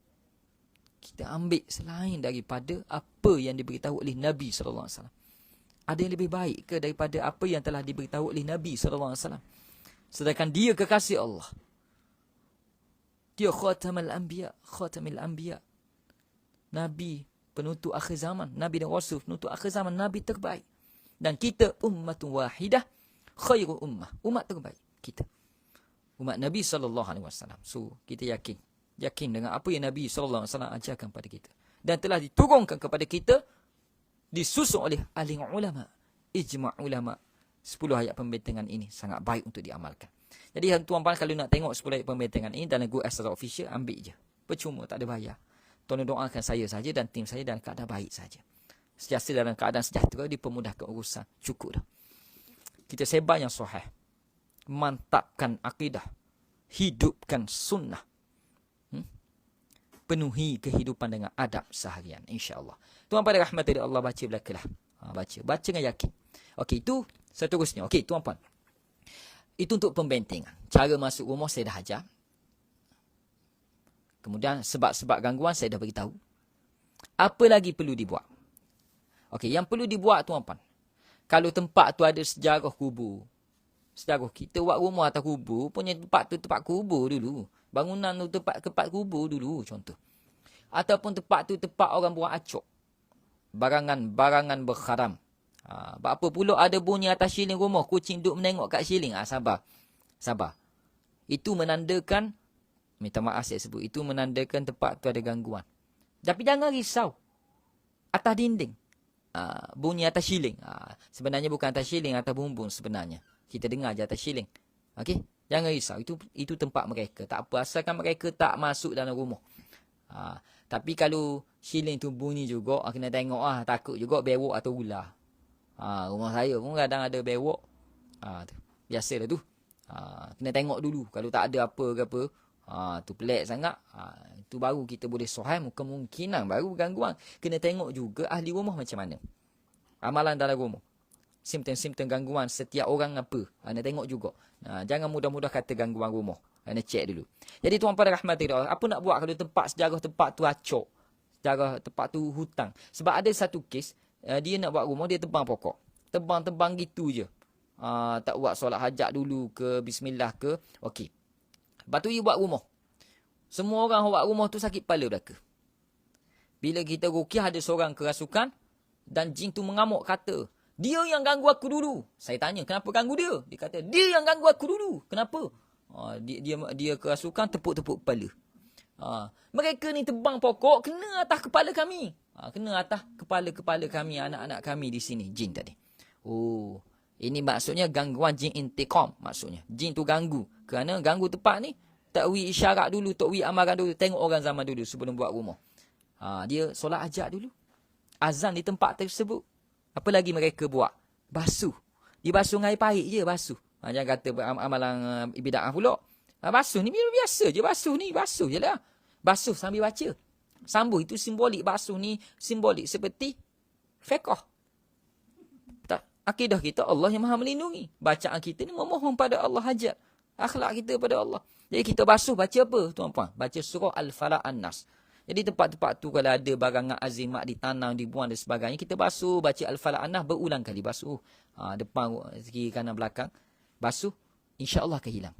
Kita ambil selain daripada apa yang diberitahu oleh Nabi SAW. Ada yang lebih baik ke daripada apa yang telah diberitahu oleh Nabi SAW? Sedangkan dia kekasih Allah. Dia khatamul anbiya, khatamul anbiya. Nabi penutup akhir zaman, Nabi dan Rasul penutup akhir zaman, Nabi terbaik. Dan kita ummatun wahidah, khairu ummah, umat terbaik kita. Umat Nabi SAW. So, kita yakin dengan apa yang Nabi SAW ajarkan pada kita. Dan telah diturunkan kepada kita, disusun oleh ahli ulama, ijma' ulama. 10 ayat pembentengan ini sangat baik untuk diamalkan. Jadi tuan-tuan, kalau nak tengok 10 ayat pembentengan ini dalam Google Asazah Official, ambil je. Percuma, tak ada bayar. Tolong doakan saya saja dan tim saya dalam keadaan baik saja. Sentiasa dalam keadaan sejahtera, dipermudahkan urusan. Cukup dah. Kita sebar yang sahih. Mantapkan akidah. Hidupkan sunnah. penuhi kehidupan dengan adab seharian, insya-Allah. Tuan-tuan rahmati Allah, baca belakalah. Baca dengan yakin. Okey, itu seterusnya. Okey, tuan-tuan. Itu untuk pembentengan. Cara masuk rumah saya dah ajar. Kemudian sebab-sebab gangguan saya dah beritahu. Apa lagi perlu dibuat? Okey, yang perlu dibuat tuan-tuan. Kalau tempat tu ada sejarah kubur. Sejarah kita buat rumah atas kubur, punya tempat tu tempat kubur dulu. Bangunan tu tempat kubur dulu contoh. Ataupun tempat tu tempat orang buat acok. Barangan berkharam. Apa pula ada bunyi atas siling rumah, kucing duk menengok kat siling. Sabar. Itu menandakan, minta maaf saya sebut, itu menandakan tempat tu ada gangguan. Tapi jangan risau. Atas dinding. Bunyi atas siling. Sebenarnya bukan atas siling, atas bumbung sebenarnya. Kita dengar je atas siling. Okey? Jangan risau. Itu tempat mereka. Tak apa, asalkan mereka tak masuk dalam rumah. Tapi kalau siling tu bunyi juga, kena tengok takut juga bewok atau ular. Rumah saya pun kadang ada bewok. Biasalah tu. Kena tengok dulu. Kalau tak ada apa ke apa, tu pelik sangat. Itu baru kita boleh soham. Kemungkinan baru gangguan. Kena tengok juga ahli rumah macam mana. Amalan dalam rumah. Simptom-simptom gangguan setiap orang apa. Nak tengok juga. Jangan mudah-mudah kata gangguan rumah. Kena cek dulu. Jadi tuan-tuan rahmati Allah, apa nak buat kalau sejarah tempat tu acok? Sejarah tempat tu hutang. Sebab ada satu kes, dia nak buat rumah, dia tebang pokok. Tebang-tebang gitu je. Tak buat solat hajat dulu ke, bismillah ke. Okey. Lepas tu dia buat rumah. Semua orang buat rumah tu sakit kepala belaka. Bila kita rukiah ada seorang kerasukan, dan jin tu mengamuk kata, dia yang ganggu aku dulu. Saya tanya, kenapa ganggu dia? Dia kata, dia yang ganggu aku dulu. Kenapa? Dia kerasukan, tepuk-tepuk kepala. Mereka ni tebang pokok, kena atas kepala kami. Kena atas kepala-kepala kami, anak-anak kami di sini, jin tadi. Oh, ini maksudnya gangguan jin intiqam. Maksudnya, jin tu ganggu. Kerana ganggu tempat ni, takwi isyarat dulu, takwi amaran dulu. Tengok orang zaman dulu sebelum buat rumah. Dia solat hajat dulu. Azan di tempat tersebut. Apa lagi mereka buat? Basuh. Dia basuh dengan air pahit je, basuh. Jangan kata amalan bid'ah pula. Basuh ni biasa je, basuh je lah. Basuh sambil baca. Sambung itu simbolik, basuh ni simbolik seperti fiqh. Akidah kita Allah yang Maha melindungi. Bacaan kita ni memohon pada Allah hajat. Akhlak kita pada Allah. Jadi kita basuh baca apa tuan-puan? Baca surah Al-Falaq An-Nas. Jadi tempat-tempat tu kalau ada barangan azimat ditanam, dibuang dan sebagainya, kita basuh, baca Al-Falaq An-Nas berulang kali basuh. Depan, kiri, kanan, belakang. Basuh, insya-Allah akan hilang.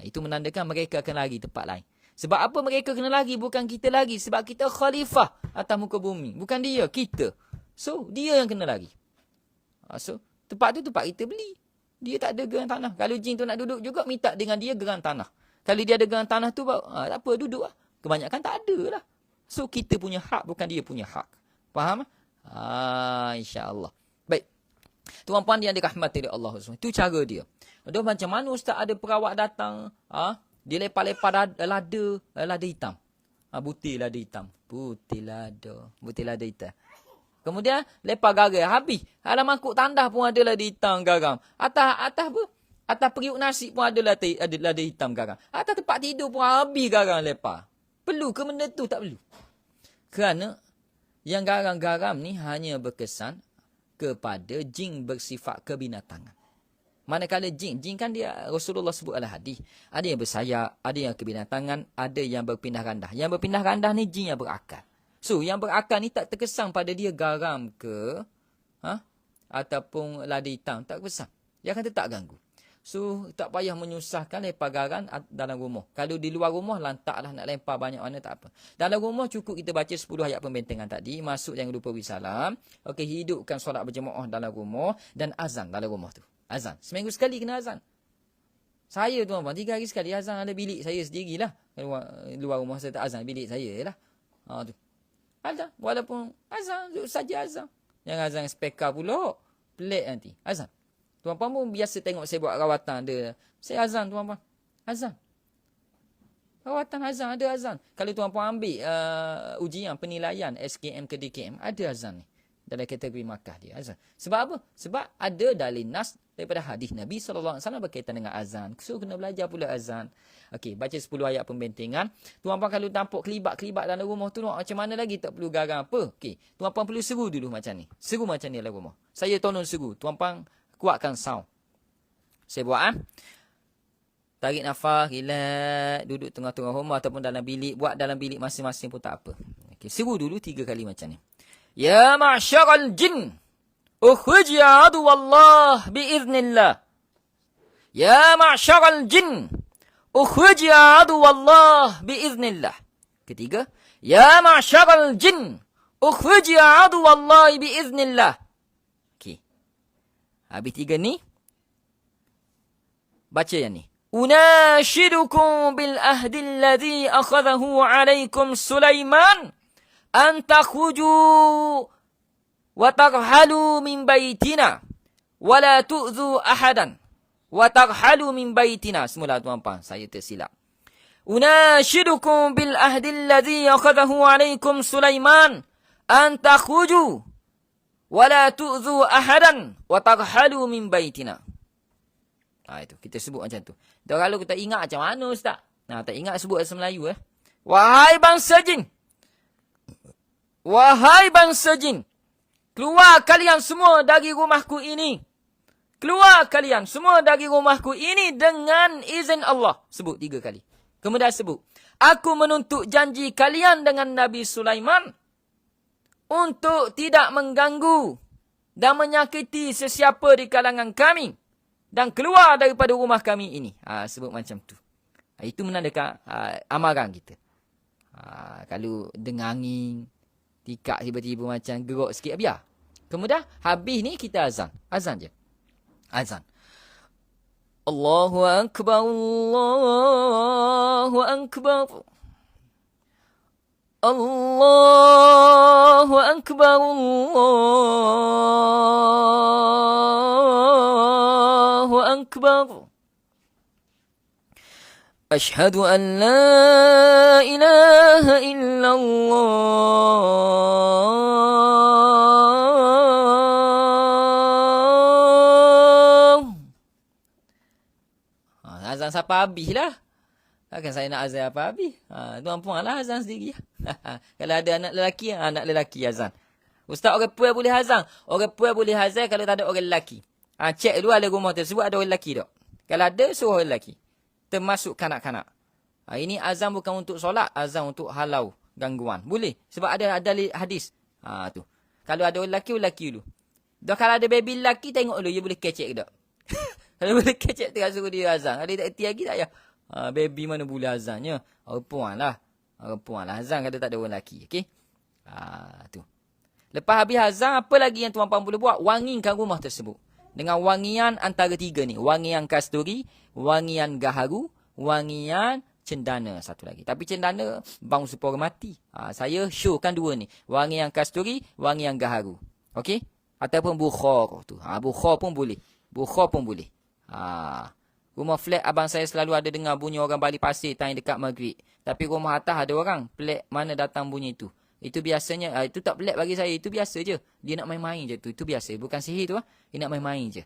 Itu menandakan mereka akan lari tempat lain. Sebab apa mereka kena lari? Bukan kita lagi. Sebab kita khalifah atas muka bumi. Bukan dia, kita. So, dia yang kena lari. So, tempat tu tempat kita beli. Dia tak ada gerang tanah. Kalau jin tu nak duduk juga, minta dengan dia gerang tanah. Kalau dia ada gerang tanah tu, tak apa, duduk lah. Kebanyakan tak ada lah. So, kita punya hak, bukan dia punya hak. Faham? InsyaAllah. Baik. Tuan-puan yang dirahmati oleh Allah. Itu cara dia. Dia macam mana ustaz ada perawat datang, dia lepas-lepas lada hitam. Butir lada hitam. Butir lada hitam. Kemudian, lepas garam. Habis. Dalam mangkuk tandah pun ada lada hitam garam. Atas apa? Atas periuk nasi pun ada lada hitam garam. Atas tempat tidur pun habis garam lepas. Perlu ke benda tu? Tak perlu. Kerana yang garam-garam ni hanya berkesan kepada jin bersifat kebinatangan. Manakala jin kan dia Rasulullah sebut adalah hadis. Ada yang bersayap, ada yang kebinatangan, ada yang berpindah randah. Yang berpindah randah ni jin yang berakal. So, yang berakal ni tak terkesan pada dia garam ke, ataupun lada hitam. Tak terkesan. Dia akan tetap ganggu. So, tak payah menyusahkan lempar garam dalam rumah. Kalau di luar rumah, lantaklah nak lempar banyak mana, tak apa. Dalam rumah, cukup kita baca 10 ayat pembentengan tadi. Masuk, jangan lupa bersalam. Okey, hidupkan solat berjemaah dalam rumah. Dan azan dalam rumah tu. Azan. Seminggu sekali kena azan. Saya tuan-tuan, 3 hari sekali azan ada bilik saya sendirilah. Luar rumah saya tak azan, bilik saya lah. Tu. Azan. Walaupun azan, saja azan. Jangan azan speaker pula. Pelik nanti. Azan. Tuan-puan pun biasa tengok saya buat rawatan dia. Saya azan tuan-puan. Azan. Rawatan azan, ada azan. Kalau tuan-puan ambil ujian penilaian SKM ke DKM, ada azan ni. dalam kategori Makkah dia azan. Sebab apa? Sebab ada dalil nas daripada hadis Nabi SAW berkaitan dengan azan. So kena belajar pula azan. Okey, baca 10 ayat pembentengan. Tuan-puan kalau nampak kelibat-kelibat dalam rumah tu macam mana lagi, tak perlu garang apa. Okey, tuan-puan perlu seru dulu macam ni. Seru macam ni dalam rumah. Saya tolong seru. Tuan-puan kuatkan sound. Saya buat tarik nafas, relax, duduk tengah-tengah rumah ataupun dalam bilik, buat dalam bilik masing-masing pun tak apa. Okey, seru dulu 3 kali macam ni. Ya ma'syaral jin, ukhruji aduwallah biiznillah. Ya ma'syaral jin, ukhruji aduwallah biiznillah. Ketiga, ya ma'syaral jin, ukhruji aduwallah biiznillah. Okey. Habis 3 ni, baca yang ni. Unashidukum bil ahdi alladhi akhadahu alaikum Sulaiman an takhruju wa tarhalu min baitina wa la tu'dhu ahadan wa tarhalu min baitina. Semula tuan-tuan, saya tersilap. Unashidukum bil ahdi alladhi akhadahu alaikum Sulaiman an takhruju wa la tu'dhu ahadan wa tarhalu min baitina. Itu kita sebut macam tu. Dan kalau kita ingat macam mana ustaz? Tak ingat sebut bahasa Melayu Wahai bangsa jin, wahai bangsa jin, keluar kalian semua dari rumahku ini. Keluar kalian semua dari rumahku ini dengan izin Allah. Sebut 3 kali. Kemudian sebut, aku menuntut janji kalian dengan Nabi Sulaiman untuk tidak mengganggu dan menyakiti sesiapa di kalangan kami dan keluar daripada rumah kami ini. Sebut macam tu. Itu menandakan amaran kita. Kalau dengar angin, tikak tiba-tiba macam gerok sikit, biar. Kemudian habis ni kita azan. Azan je. Azan. Allahu Akbar, Allahu Akbar. Allahu Akbar, Allahu Akbar. Ashhadu an la ilaha illallah. Azan siapa habis lah. Takkan saya nak azan apa habis. Tuan-puan lah azan sendiri. Kalau ada anak lelaki azan. Ustaz, orang perempuan boleh azan? Orang perempuan boleh azan kalau tak ada orang lelaki. Cek dulu ada rumah tersebut ada orang lelaki tak? Kalau ada, suruh orang lelaki. Termasuk kanak-kanak. Ini azan bukan untuk solat, azan untuk halau gangguan. Boleh. Sebab ada hadis. Tu. Kalau ada orang lelaki dulu. Dan kalau ada baby lelaki, tengok dulu, dia boleh kecek ke tak? Kalau boleh kecek, tengok suruh dia azan. Kalau dia tak kerti lagi, tak payah. Baby mana boleh azannya? Perempuan lah. Azan kalau tak ada orang lelaki. Okey? Tu. Lepas habis azan, apa lagi yang tuan-puan boleh buat? Wangikan rumah tersebut. Dengan wangian antara 3 ni. Wangian kasturi, wangian gaharu, wangian cendana. Satu lagi. Tapi cendana, bau supaya orang mati. Saya showkan 2 ni. Wangian kasturi, wangian gaharu. Okey? Ataupun bukhar tu. Bukhar pun boleh. Rumah flat abang saya selalu ada dengar bunyi orang balik pasir time dekat maghrib. Tapi rumah atas ada orang. Pelik mana datang bunyi tu. Itu biasanya, itu tak pelik bagi saya. Itu biasa je. Dia nak main-main je tu. Itu biasa. Bukan sihir tu. Dia nak main-main je.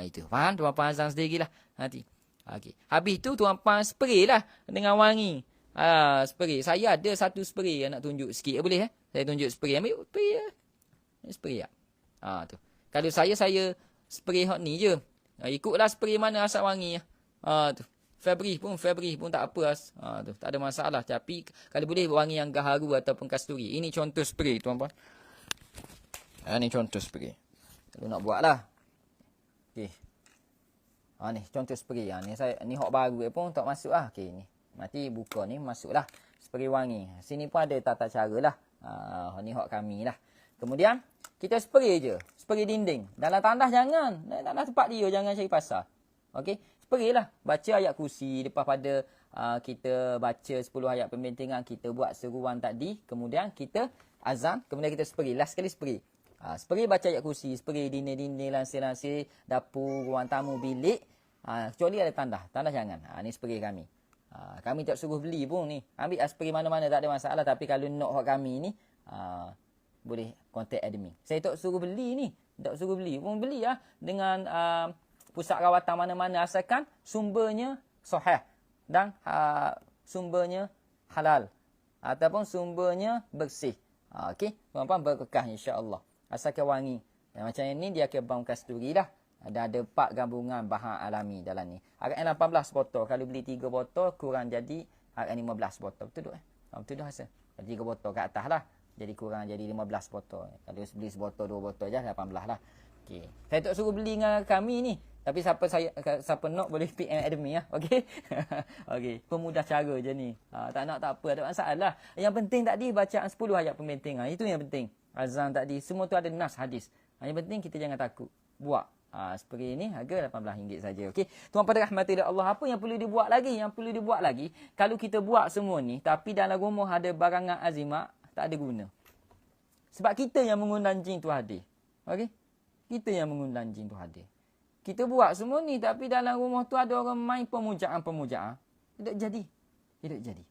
Itu. Faham? Tuan-puan azan sendiri lah. Nanti. Okay. Habis tu tuan-puan spray lah. Dengan wangi. Spray. Saya ada satu spray yang nak tunjuk sikit. Boleh Saya tunjuk spray. Ambil spray lah. Spray lah. Tu. Kalau saya spray hot ni je. Ikutlah spray mana asap wangi. Tu. Fabri pun tak apa. Tu. Tak ada masalah. Tapi kalau boleh wangi yang gaharu ataupun kasturi. Ini contoh spray tuan-puan. Ini contoh spray. Kalau nak buat lah. Okay. Ni contoh spray. Ni hot baru pun tak masuk lah. Okay, ni. Nanti buka ni masuk lah. Spray wangi. Sini pun ada tata cara lah. Ni hot kami lah. Kemudian kita spray je. Spray dinding. Dalam tandas jangan. Dalam tempat dia jangan cari pasal. Okey. Spray lah. Baca ayat kursi. Lepas pada kita baca 10 ayat pembentengan. Kita buat seruan tadi. Kemudian kita azan. Kemudian kita spray. Last sekali spray. Spray baca ayat kursi. Spray dinding-dinding, lansir-lansir. Dapur, ruang tamu, bilik. Kecuali ada tandas. Tandas jangan. Ni spray kami. Kami tak suruh beli pun ni. Ambil spray mana-mana tak ada masalah. Tapi kalau nak hot kami ni. boleh kontak admin. Saya tak suruh beli ni. Tak suruh beli. Pun beli lah dengan pusat rawatan mana-mana asalkan sumbernya sahih dan sumbernya halal ataupun sumbernya bersih. Okey, tuan-tuan berkekah insya-Allah. Asalkan wangi. Dan macam ini dia akan bau kasturi dah. Ada 4 gabungan bahan alami dalam ni. Agaknya 18 botol. Kalau beli 3 botol kurang jadi agaknya 15 botol. Betul tak? Betul dah rasa. 3 botol ke atas lah. Jadi kurang jadi 15 botol. Kalau beli sebotol 2 botol je 18 lah. Okey. Saya tak suruh beli dengan kami ni. Tapi siapa nak boleh PM admin lah. Okey. Okey. Pemudah cara je ni. Tak nak tak apa. Tak masalah. Yang penting tadi bacaan 10 ayat pembentengan. Itu yang penting. Azan tadi. Semua tu ada nas hadis. Yang penting kita jangan takut. Buat. Seperti ini harga RM18 saja. Okey. Tuan pada rahmati Allah, apa yang perlu dibuat lagi? Yang perlu dibuat lagi, kalau kita buat semua ni tapi dalam rumah ada barangan azimat, tak ada guna. Sebab kita yang mengundang jin tu hadir. Okey? Kita yang mengundang jin tu hadir. Kita buat semua ni tapi dalam rumah tu ada orang main pemujaan. Tidak jadi. Tidak jadi.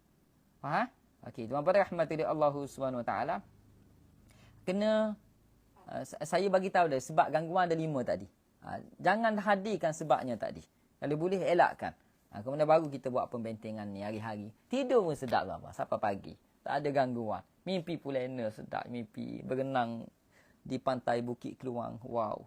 Faham? Okey, tuan pada rahmati Allah Subhanahu Wa Taala. Kena saya bagi tahu dah sebab gangguan ada 5 tadi. Jangan hadirkan sebabnya tadi. Kalau boleh elakkan. Kemudian baru kita buat pembentengan ni hari-hari. Tidur pun sedap lah. Sampai pagi. Tak ada gangguan. Mimpi pulena sedap. Mimpi berenang di pantai Bukit Keluang. Wow.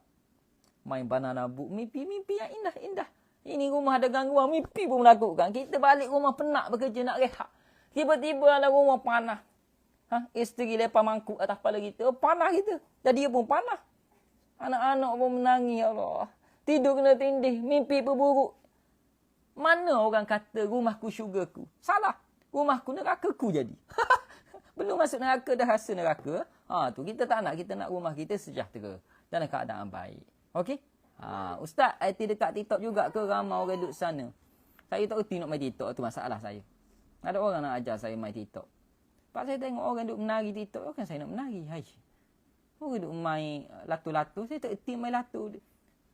Main banana boat. Mimpi yang indah-indah. Ini rumah ada gangguan. Mimpi pun menakutkan. Kita balik rumah penat bekerja nak rehat. Tiba-tiba dalam rumah panah. Isteri lepas mangkuk atas kepala kita. Panah kita. Jadi dia pun panah. Anak-anak pun menangis, ya Allah. Tidur kena tindih. Mimpi berburuk. Mana orang kata rumahku syurgaku? Salah. Rumahku nerakaku jadi. Belum masuk neraka dah rasa neraka. Tu kita tak nak. Kita nak rumah kita sejahtera. Dalam keadaan baik. Okey? Ustaz, IT dekat TikTok juga ke ramai orang duduk sana? Saya tak reti nak main TikTok. Tu masalah saya. Ada orang nak ajar saya main TikTok. Pak saya tengok orang duduk menari TikTok. Kan saya nak menari. Hai. Orang duduk main latu-latu. Saya tak erti main latu.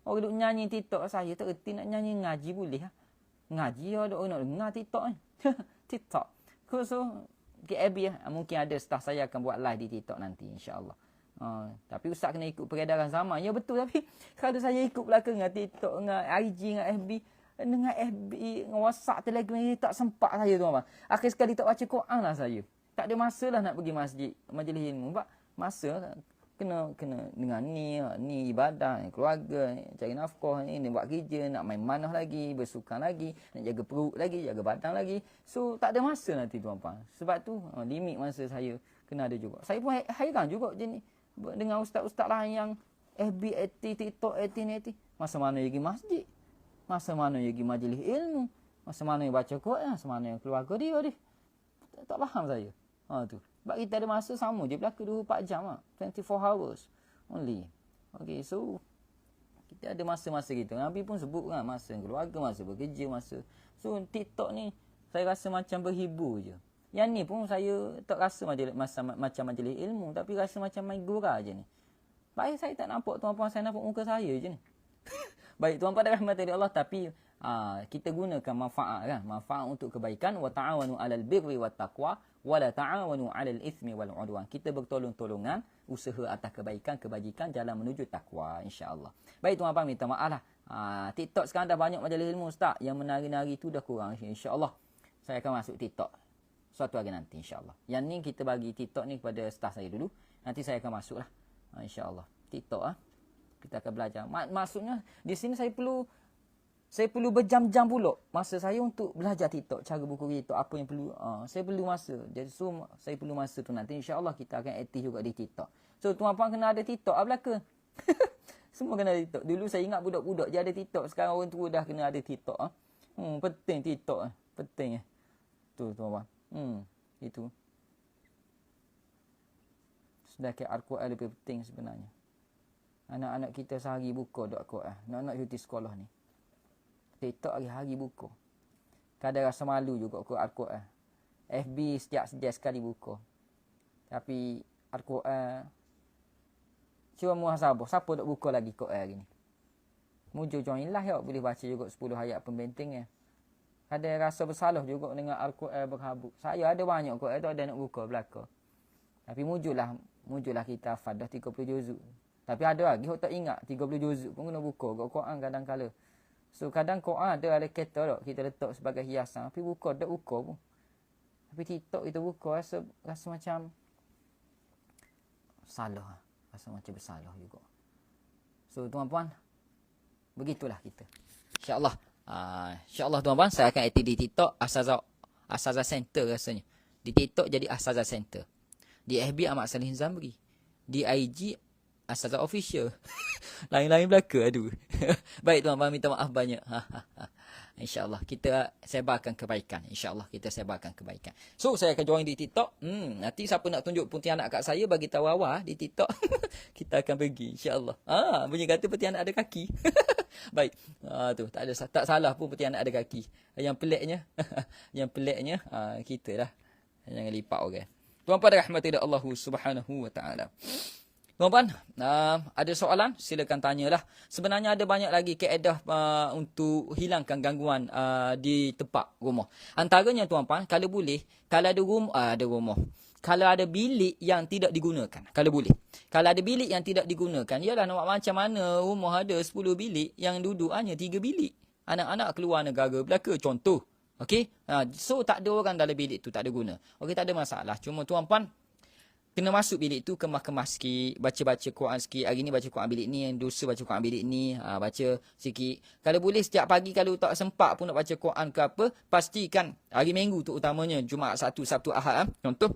Orang duduk nyanyi TikTok. Saya tak erti nak nyanyi ngaji boleh. Ngaji ada orang nak dengar TikTok. TikTok. So, KAB mungkin ada staff saya akan buat live di TikTok nanti. InsyaAllah. Tapi Ustaz kena ikut peredaran zaman. Ya betul. Tapi kalau saya ikut belakang dengan TikTok, dengan IG, dengan FB. Dengan FB, dengan WhatsApp, Telegram ni tak sempat saya tu. Akhir sekali tak baca Quran lah saya. Tak ada masa lah nak pergi masjid. Majlis ilmu. Sebab masa kena dengan ni ibadah, ni keluarga, ni cari nafkah, ni buat kerja, nak main manah lagi, bersukan lagi, nak jaga perut lagi, jaga badan lagi. So tak ada masa nanti tuan-tuan. Sebab tu limit masa saya kena ada juga. Saya pun hairan juga jenis dengan ustaz-ustaz lain yang FB aktif, TikTok aktif. Masa mana pergi masjid? Masa mana pergi majlis ilmu? Masa mana yang baca Quran? Masa mana yang keluarga dia? Tak faham saya. Tu. Sebab kita ada masa sama je berlaku 24 jam lah. 24 hours only. Okay, so kita ada masa-masa gitu. Nabi pun sebut kan masa keluarga, masa bekerja, masa. So TikTok ni saya rasa macam berhibur je. Yang ni pun saya tak rasa macam majlis ilmu. Tapi rasa macam main gura je ni. Baik saya tak nampak tuan-puan, saya nampak muka saya je ni. Baik tuan-puan dan rahmati Allah. Tapi kita gunakan manfaat kan. Manfaat untuk kebaikan. Wa ta'awanu 'alal birri wat taqwa. Wala ta'awanu 'alal itsmi wal 'udwan. Kita bertolong-tolongan usaha atas kebaikan, kebajikan jalan menuju takwa insya-Allah. Baik tuan-tuan minta maaf lah. TikTok sekarang dah banyak majlis ilmu ustaz, yang menari-nari tu dah kurang insya-Allah. Saya akan masuk TikTok suatu hari nanti insya-Allah. Yang ni kita bagi TikTok ni kepada staf saya dulu. Nanti saya akan masuklah insya-Allah. TikTok kita akan belajar. Maksudnya di sini saya perlu berjam-jam pula masa saya untuk belajar TikTok, cara buku TikTok, apa yang perlu. Saya perlu masa. Jadi saya perlu masa tu nanti insya-Allah kita akan aktif juga di TikTok. So tuan-puan kena ada TikTok belaka. Semua kena ada TikTok. Dulu saya ingat budak-budak je ada TikTok, sekarang orang tua dah kena ada TikTok. Penting TikTok. Penting tu tuan-puan. Itu. Sedangkan Al-Quran lebih penting sebenarnya. Anak-anak kita sehari buka dok Al-Quran. Nak cuti sekolah ni. TikTok hari-hari buka. Kadang rasa malu juga ke Al-Quran. FB setiap sekali buka. Tapi Al-Quran cuba muhasabah. Siapa nak buka lagi Quran hari ni? Mujur join lah ya. Boleh baca juga 10 ayat pembenting. Kadang rasa bersalah juga dengan Al-Quran berhabuk. Saya ada banyak Quran tu ada nak buka belakang. Tapi mujurlah Muncullah kita hafal dah 30 juzuk. Tapi ada lagi hok tak ingat 30 juzuk pun kena buka kat Quran kadang-kala. So kadang Quran ada kereta tak kita letak sebagai hiasan. Tapi buka tak buka pun. Tapi TikTok kita buka rasa macam salah. Rasa macam bersalah juga. So tuan-puan, begitulah kita. InsyaAllah. InsyaAllah tuan-puan, saya akan aktif di TikTok Asazah Center rasanya. Di TikTok jadi Asazah Center. Di FB Ahmad Salih Zamri. Di IG Asazah Official. Lain-lain belaka, aduh. Baik tuan-tuan, minta maaf banyak. InsyaAllah kita sebarkan kebaikan. InsyaAllah kita sebarkan kebaikan. So saya akan join di TikTok. Nanti siapa nak tunjuk pontianak kat saya, bagi tahu awal di TikTok. Kita akan pergi insyaAllah. Bunyi kata pontianak ada kaki. Baik. Tu tak salah pun pontianak ada kaki. Yang peliknya kita lah. Jangan lipat orang. Okay. Tuan-puan rahmati Allah Subhanahu wa taala. Tuan-puan, ada soalan? Silakan tanyalah. Sebenarnya ada banyak lagi kaedah untuk hilangkan gangguan di tempat rumah. Antaranya tuan-puan, kalau boleh, kalau ada rumah, kalau ada bilik yang tidak digunakan, kalau boleh. Kalau ada bilik yang tidak digunakan, yalah nak buat macam mana rumah ada 10 bilik yang duduk hanya 3 bilik. Anak-anak keluar negara belaka contoh. Okey? So tak ada orang dalam bilik tu, tak ada guna. Okey, tak ada masalah. Cuma tuan-puan kena masuk bilik tu, kemas-kemas sikit, baca-baca Quran sikit. Hari ni baca Quran bilik ni, yang dosa baca Quran bilik ni, baca sikit. Kalau boleh setiap pagi, kalau tak sempat pun nak baca Quran ke apa, pastikan hari Minggu tu utamanya, Jumaat, Sabtu, Ahad. Contoh,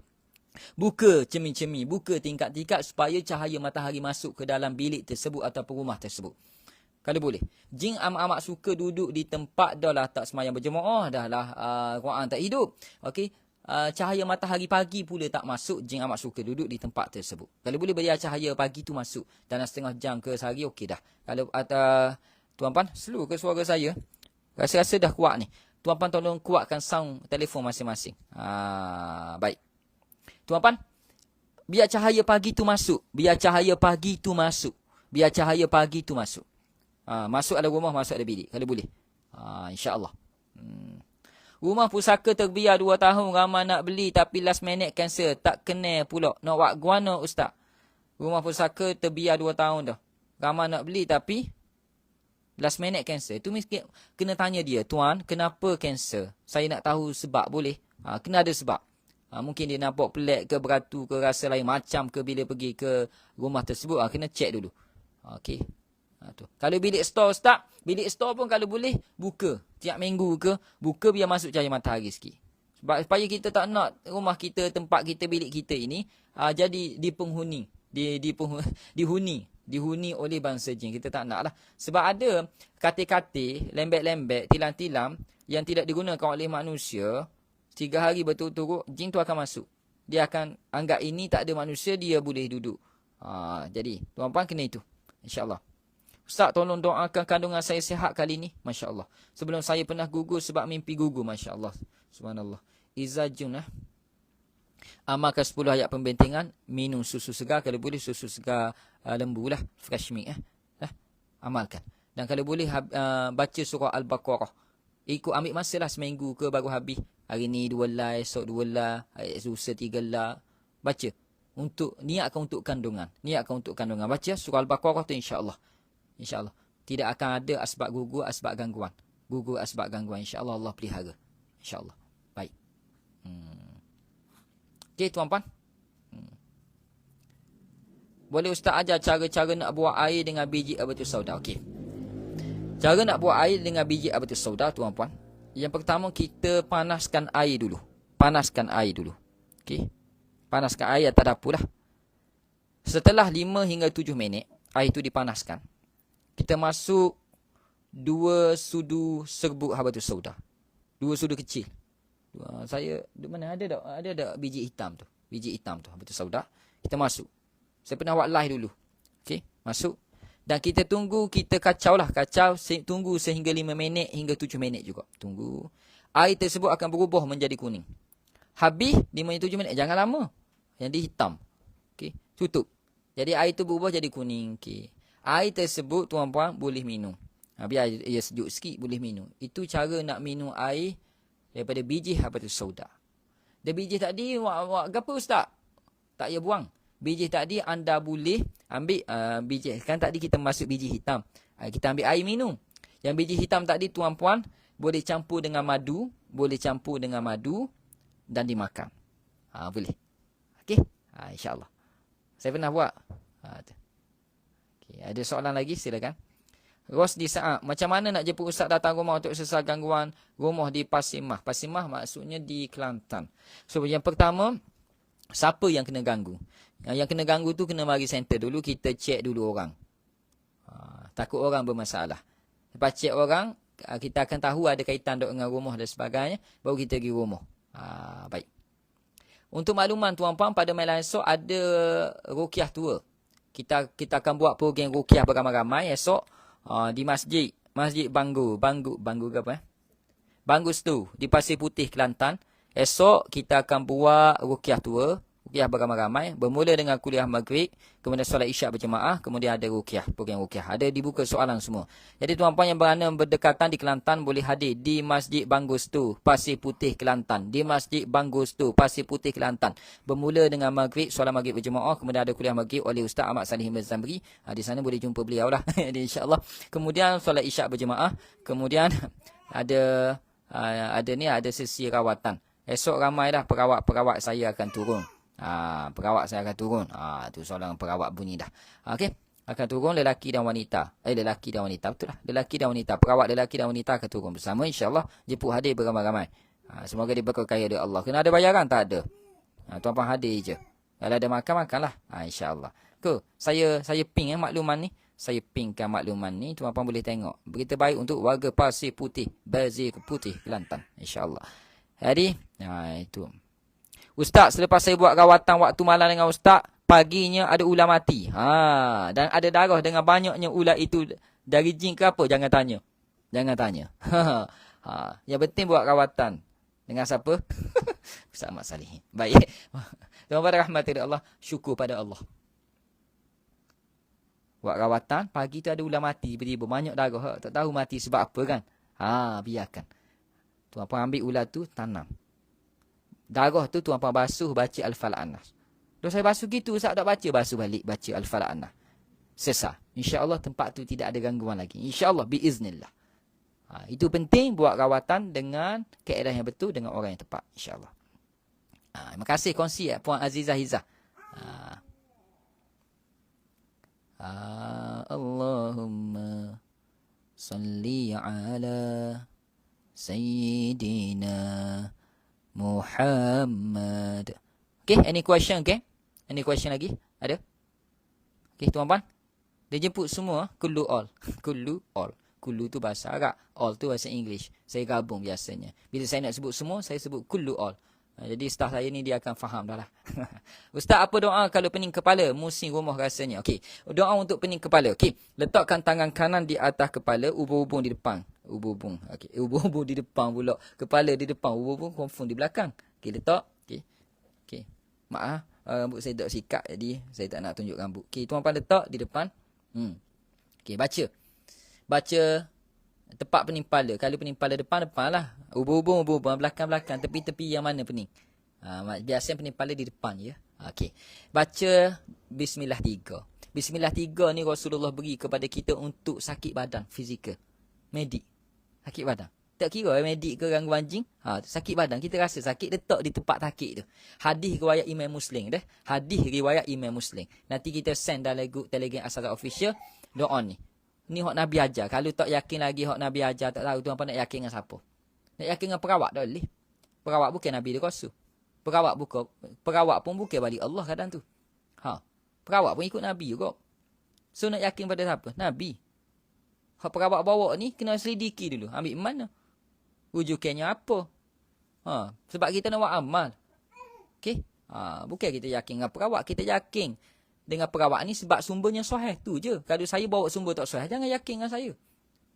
buka cermin-cermin, buka tingkat-tingkat supaya cahaya matahari masuk ke dalam bilik tersebut ataupun rumah tersebut. Kalau boleh. Jin amat-amat suka duduk di tempat dah lah tak semayang berjemaah, dah lah Quran tak hidup. Okey. Cahaya matahari pagi pula tak masuk, jin amat suka duduk di tempat tersebut. Kalau boleh biar cahaya pagi tu masuk dalam setengah jam ke sehari, okey dah. Kalau tuan-puan, slow ke suara saya? Rasa-rasa dah kuat ni. Tuan-puan tolong kuatkan sound telefon masing-masing. Baik. Tuan-puan, biar cahaya pagi tu masuk. Biar cahaya pagi tu masuk. Biar cahaya pagi tu masuk. Masuk ada rumah, masuk ada bilik. Kalau boleh. InsyaAllah. Rumah pusaka terbiar 2 tahun, ramai nak beli tapi last minute cancel. Tak kena pula. Nak buat guana ustaz. Rumah pusaka terbiar 2 tahun dah. Ramai nak beli tapi last minute cancel. Itu mesti kena tanya dia. Tuan, kenapa cancel? Saya nak tahu sebab boleh. Kena ada sebab. Mungkin dia nampak pelik ke, beratu ke, rasa lain macam ke bila pergi ke rumah tersebut. Kena check dulu. Okey. Tu. Kalau bilik store ustaz, bilik store pun kalau boleh buka tiap minggu ke, buka biar masuk cahaya matahari sikit. Sebab supaya kita tak nak rumah kita, tempat kita, bilik kita ini jadi dipenghuni, dihuni oleh bangsa jin. Kita tak nak lah. Sebab ada katil-katil, lembek-lembek, tilam-tilam yang tidak digunakan oleh manusia, 3 hari berturut-turut jin tu akan masuk. Dia akan anggap ini tak ada manusia, dia boleh duduk. Jadi tuan-puan kena itu, insya-Allah. Ustaz, tolong doakan kandungan saya sihat kali ni. Masya Allah. Sebelum saya pernah gugur sebab mimpi gugur. Masya Allah. Subhanallah. Izajun amalkan 10 ayat pembentengan. Minum susu segar. Kalau boleh susu segar lembu lah. Fresh milk. Amalkan. Dan kalau boleh baca surah Al-Baqarah. Ikut ambil masa lah seminggu ke baru habis. Hari ni 2 lah, esok 2 lah, lusa 3 lah. Baca. Niatkan untuk kandungan. Baca surah Al-Baqarah tu insya-Allah. InsyaAllah. Tidak akan ada asbab gugur, asbab gangguan. InsyaAllah Allah pelihara. InsyaAllah. Baik. Okey tuan-puan. Boleh ustaz ajar cara-cara nak buat air dengan biji habatus sauda. Okey. Cara nak buat air dengan biji habatus sauda tuan-puan. Yang pertama kita panaskan air dulu. Okey. Panaskan air atas dapur lah. Setelah 5 hingga 7 minit, air itu dipanaskan. Kita masuk 2 sudu serbuk habatus sauda. 2 sudu kecil. Saya mana ada tak biji hitam tu habatus sauda. Kita masuk. Saya pernah buat live dulu. Okey, masuk. Dan kita tunggu, kita kacau, tunggu sehingga 5 minit hingga 7 minit juga. Tunggu. Air tersebut akan berubah menjadi kuning. Habis 5 hingga 7 minit, jangan lama. Yang dia hitam. Okey, tutup. Jadi air tu berubah jadi kuning. Okey. Air tersebut tuan-puan boleh minum. Biar ia sejuk sikit boleh minum. Itu cara nak minum air daripada biji habatus sauda. Dan biji tadi buat apa ustaz? Tak payah buang. Biji tadi anda boleh ambil biji. Kan tadi kita masuk biji hitam. Kita ambil air minum. Yang biji hitam tadi tuan-puan boleh campur dengan madu. Boleh campur dengan madu dan dimakan. Boleh. Okey. InsyaAllah. Saya pernah buat. Okay. Ada soalan lagi? Silakan. Rosdi Saad, macam mana nak jemput ustaz datang rumah untuk selesai gangguan rumah di Pasimah? Pasimah maksudnya di Kelantan. So, yang pertama, siapa yang kena ganggu? Yang kena ganggu tu kena mari center dulu, kita check dulu orang. Takut orang bermasalah. Lepas check orang, kita akan tahu ada kaitan dengan rumah dan sebagainya, baru kita pergi rumah. Baik. Untuk makluman tuan-puan, pada malam esok ada ruqyah tua. Kita akan buat program ruqyah beramai-ramai esok. Di masjid Banggu ke apa Banggus tu di Pasir Putih Kelantan. Esok kita akan buat ruqyah tua, ruqyah beramai-ramai, bermula dengan kuliah maghrib, kemudian solat isyak berjemaah, kemudian ada ruqyah, program ruqyah. Ada dibuka soalan semua. Jadi tuan-puan yang berada berdekatan di Kelantan boleh hadir di Masjid Banggus tu, Pasir Putih Kelantan. Di Masjid Banggus tu, Pasir Putih Kelantan. Bermula dengan maghrib, solat maghrib berjemaah, kemudian ada kuliah maghrib oleh Ustaz Ahmad Salih bin Zamri. Di sana boleh jumpa beliau lah. Jadi insya-Allah. Kemudian solat isyak berjemaah, kemudian ada sesi rawatan. Esok ramai dah perawat saya akan turun. Perawat saya akan turun. Tu soalan perawat bunyi dah. Okey. Akan turun lelaki dan wanita. Lelaki dan wanita. Betul lah. Lelaki dan wanita. Perawat lelaki dan wanita akan turun bersama. InsyaAllah jemput hadir beramai-ramai. Semoga diberkahi oleh Allah. Kena ada bayaran? Tak ada. Tuan-puan hadir je. Kalau ada makan-makanlah. InsyaAllah. Saya ping makluman ni. Saya pingkan makluman ni. Tuan-puan boleh tengok. Berita baik untuk warga Pasir Putih. Pasir Putih Kelantan. InsyaAllah. Jadi, itu. Ustaz, selepas saya buat rawatan waktu malam dengan Ustaz, paginya ada ular mati. Dan ada darah dengan banyaknya ular itu dari jin ke apa? Jangan tanya. Jangan tanya. Yang penting buat rawatan. Dengan siapa? Ustaz Ahmad Salih. Baik. Tuan-tuan rahmati Allah, syukur pada Allah. Buat rawatan, pagi tu ada ular mati. Tiba-tiba banyak darah. Tak tahu mati sebab apa kan? Biarkan. Tuan-puan ambil ular tu, tanam. Darah tu tuan-puan basuh, baca Al-Falaq An-Nas. Kalau saya basuh gitu, Ustaz tak baca, basuh balik, baca Al-Falaq An-Nas. Sesah. InsyaAllah tempat tu tidak ada gangguan lagi. InsyaAllah, biiznillah. Itu penting buat rawatan dengan keadaan yang betul, dengan orang yang tepat. InsyaAllah. Terima kasih kongsi Puan Azizah Hizah. Allahumma salli ala Sayyidina Muhammad. Okay, any question? Okay, any question lagi? Ada? Okay, tuan-tuan. Dia jemput semua, kullu all. Kullu all. Kullu tu bahasa Arab, all tu bahasa English. Saya gabung biasanya. Bila saya nak sebut semua, saya sebut kullu all. Jadi staff saya ni dia akan faham dah lah. Ustaz, apa doa kalau pening kepala? Musim rumah rasanya. Okey, doa untuk pening kepala. Okey, letakkan tangan kanan di atas kepala, ubun-ubun di depan. Ubun-ubun. Okey, ubun-ubun di depan pula. Kepala di depan, ubun-ubun confirm di belakang. Okey, letak. Okey. Okey. Maaf, rambut saya tak sikat jadi saya tak nak tunjuk rambut. Okey, tuan-tuan letak di depan. Okey, baca. Baca tepat pening kepala. Kalau pening kepala depan lah. Ubun-ubun, belakang-belakang. Tepi-tepi yang mana pening. Biasanya pening kepala di depan ya. Okey. Baca Bismillah 3. Bismillah 3 ni Rasulullah beri kepada kita untuk sakit badan, fizikal. Medik. Sakit badan. Tak kira medik ke gangguan jin. Sakit badan. Kita rasa sakit, letak di tempat sakit tu. Hadis riwayat Imam Muslim dah. Hadis riwayat Imam Muslim. Nanti kita send dalam grup Telegram Asal Official. Doa ni. Ni hak Nabi ajar. Kalau tak yakin lagi hak Nabi ajar, tak tahu tuan-tuan nak yakin dengan siapa. Nak yakin dengan perawat tak boleh. Perawat bukan Nabi dia Rasul. Perawat pun bukan balik Allah kadang tu. Perawat pun ikut Nabi juga. So nak yakin pada siapa? Nabi. Hak perawat bawa ni kena selidiki dulu. Ambil mana? Rujukannya apa? Sebab kita nak buat amal. Okey? Bukan kita yakin dengan perawat, kita yakin dengan perawat ni sebab sumbernya sahih tu je. Kalau saya bawa sumber tak sahih, jangan yakin dengan saya.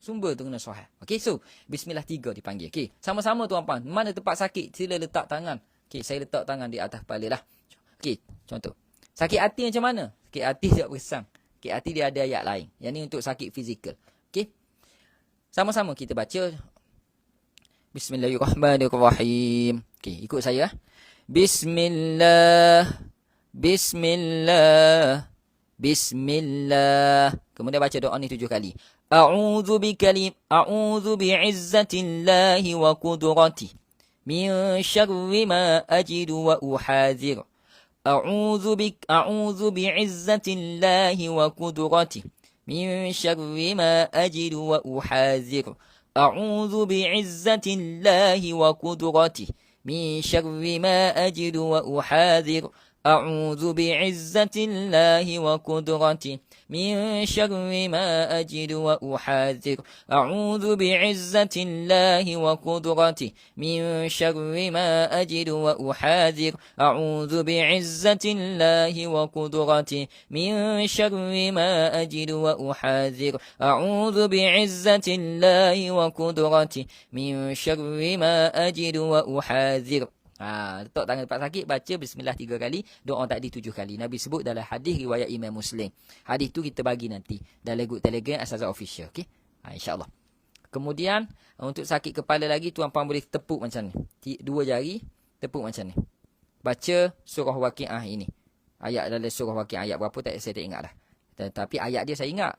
Sumber tu kena sahih. Okey, so Bismillah 3 dipanggil. Okey, sama-sama tuan-puan. Mana tempat sakit, sila letak tangan. Okey, saya letak tangan di atas kepala lah. Okey, contoh. Sakit hati macam mana? Sakit hati tak bersang. Sakit hati dia ada ayat lain. Yang ni untuk sakit fizikal. Okey. Sama-sama kita baca. Bismillahirrahmanirrahim. Okey, ikut saya. Bismillah. Bismillah. Bismillah. Kemudian baca doa ni 7 kali. A'udzu bi'izzatillahi wa qudratihi min syarri ma ajidu wa uhadhir. أعوذ بعزة الله وقدرته من شر ما أجد وأحاذر أعوذ بعزة الله وقدرته من شر ما أجد وأحاذر أعوذ بعزة الله وقدرته من شر ما أجد وأحاذر أعوذ بعزة الله وقدرته من شر ما أجد وأحاذر أعوذ بعزة الله وقدرته من شر ما أجد وأحاذر أعوذ بعزة الله وقدرته من شر ما أجد وأحاذر. Letak tangan tempat sakit, baca bismillah 3 kali, doa tadi 7 kali. Nabi sebut dalam hadis riwayat Imam Muslim. Hadis tu kita bagi nanti dalam grup Telegram Asazah Official, okey? InsyaAllah. Kemudian untuk sakit kepala lagi, tuan-puan boleh tepuk macam ni. 2 jari tepuk macam ni. Baca surah Waqiah ini. Ayat dalam surah Waqiah ayat berapa saya tak ingat dah. Tetapi ayat dia saya ingat.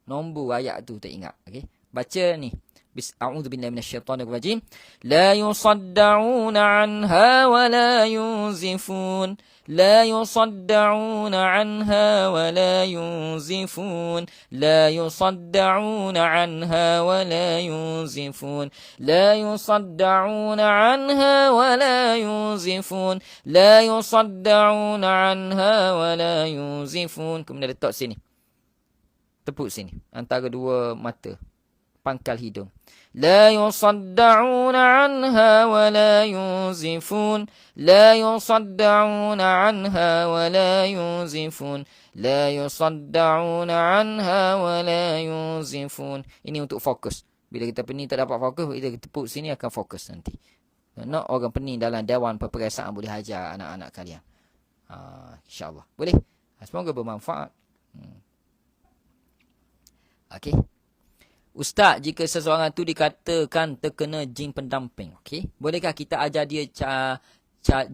Nombor ayat tu tak ingat, okey? Baca ni. أعوذ بالله من الشيطان الرجيم لا يصدعون عنها ولا ينزفون لا يصدعون عنها ولا ينزفون لا يصدعون عنها ولا ينزفون لا يصدعون عنها ولا ينزفون لا يصدعون عنها ولا ينزفون. Kemudian letak sini, tepuk sini antara 2 mata, pangkal hidung. لا يصدعون عنها ولا ينزفون لا يصدعون عنها ولا ينزفون لا يصدعون عنها ولا ينزفون. Ini untuk fokus. Bila kita pening tak dapat fokus, bila kita tepuk sini akan fokus nanti. Nak orang pening dalam Dewan Perperikasaan boleh hajar anak-anak kalian. InsyaAllah. Boleh? Semoga bermanfaat. Okey. Ustaz, jika seseorang tu dikatakan terkena jin pendamping, okey, bolehkah kita ajar dia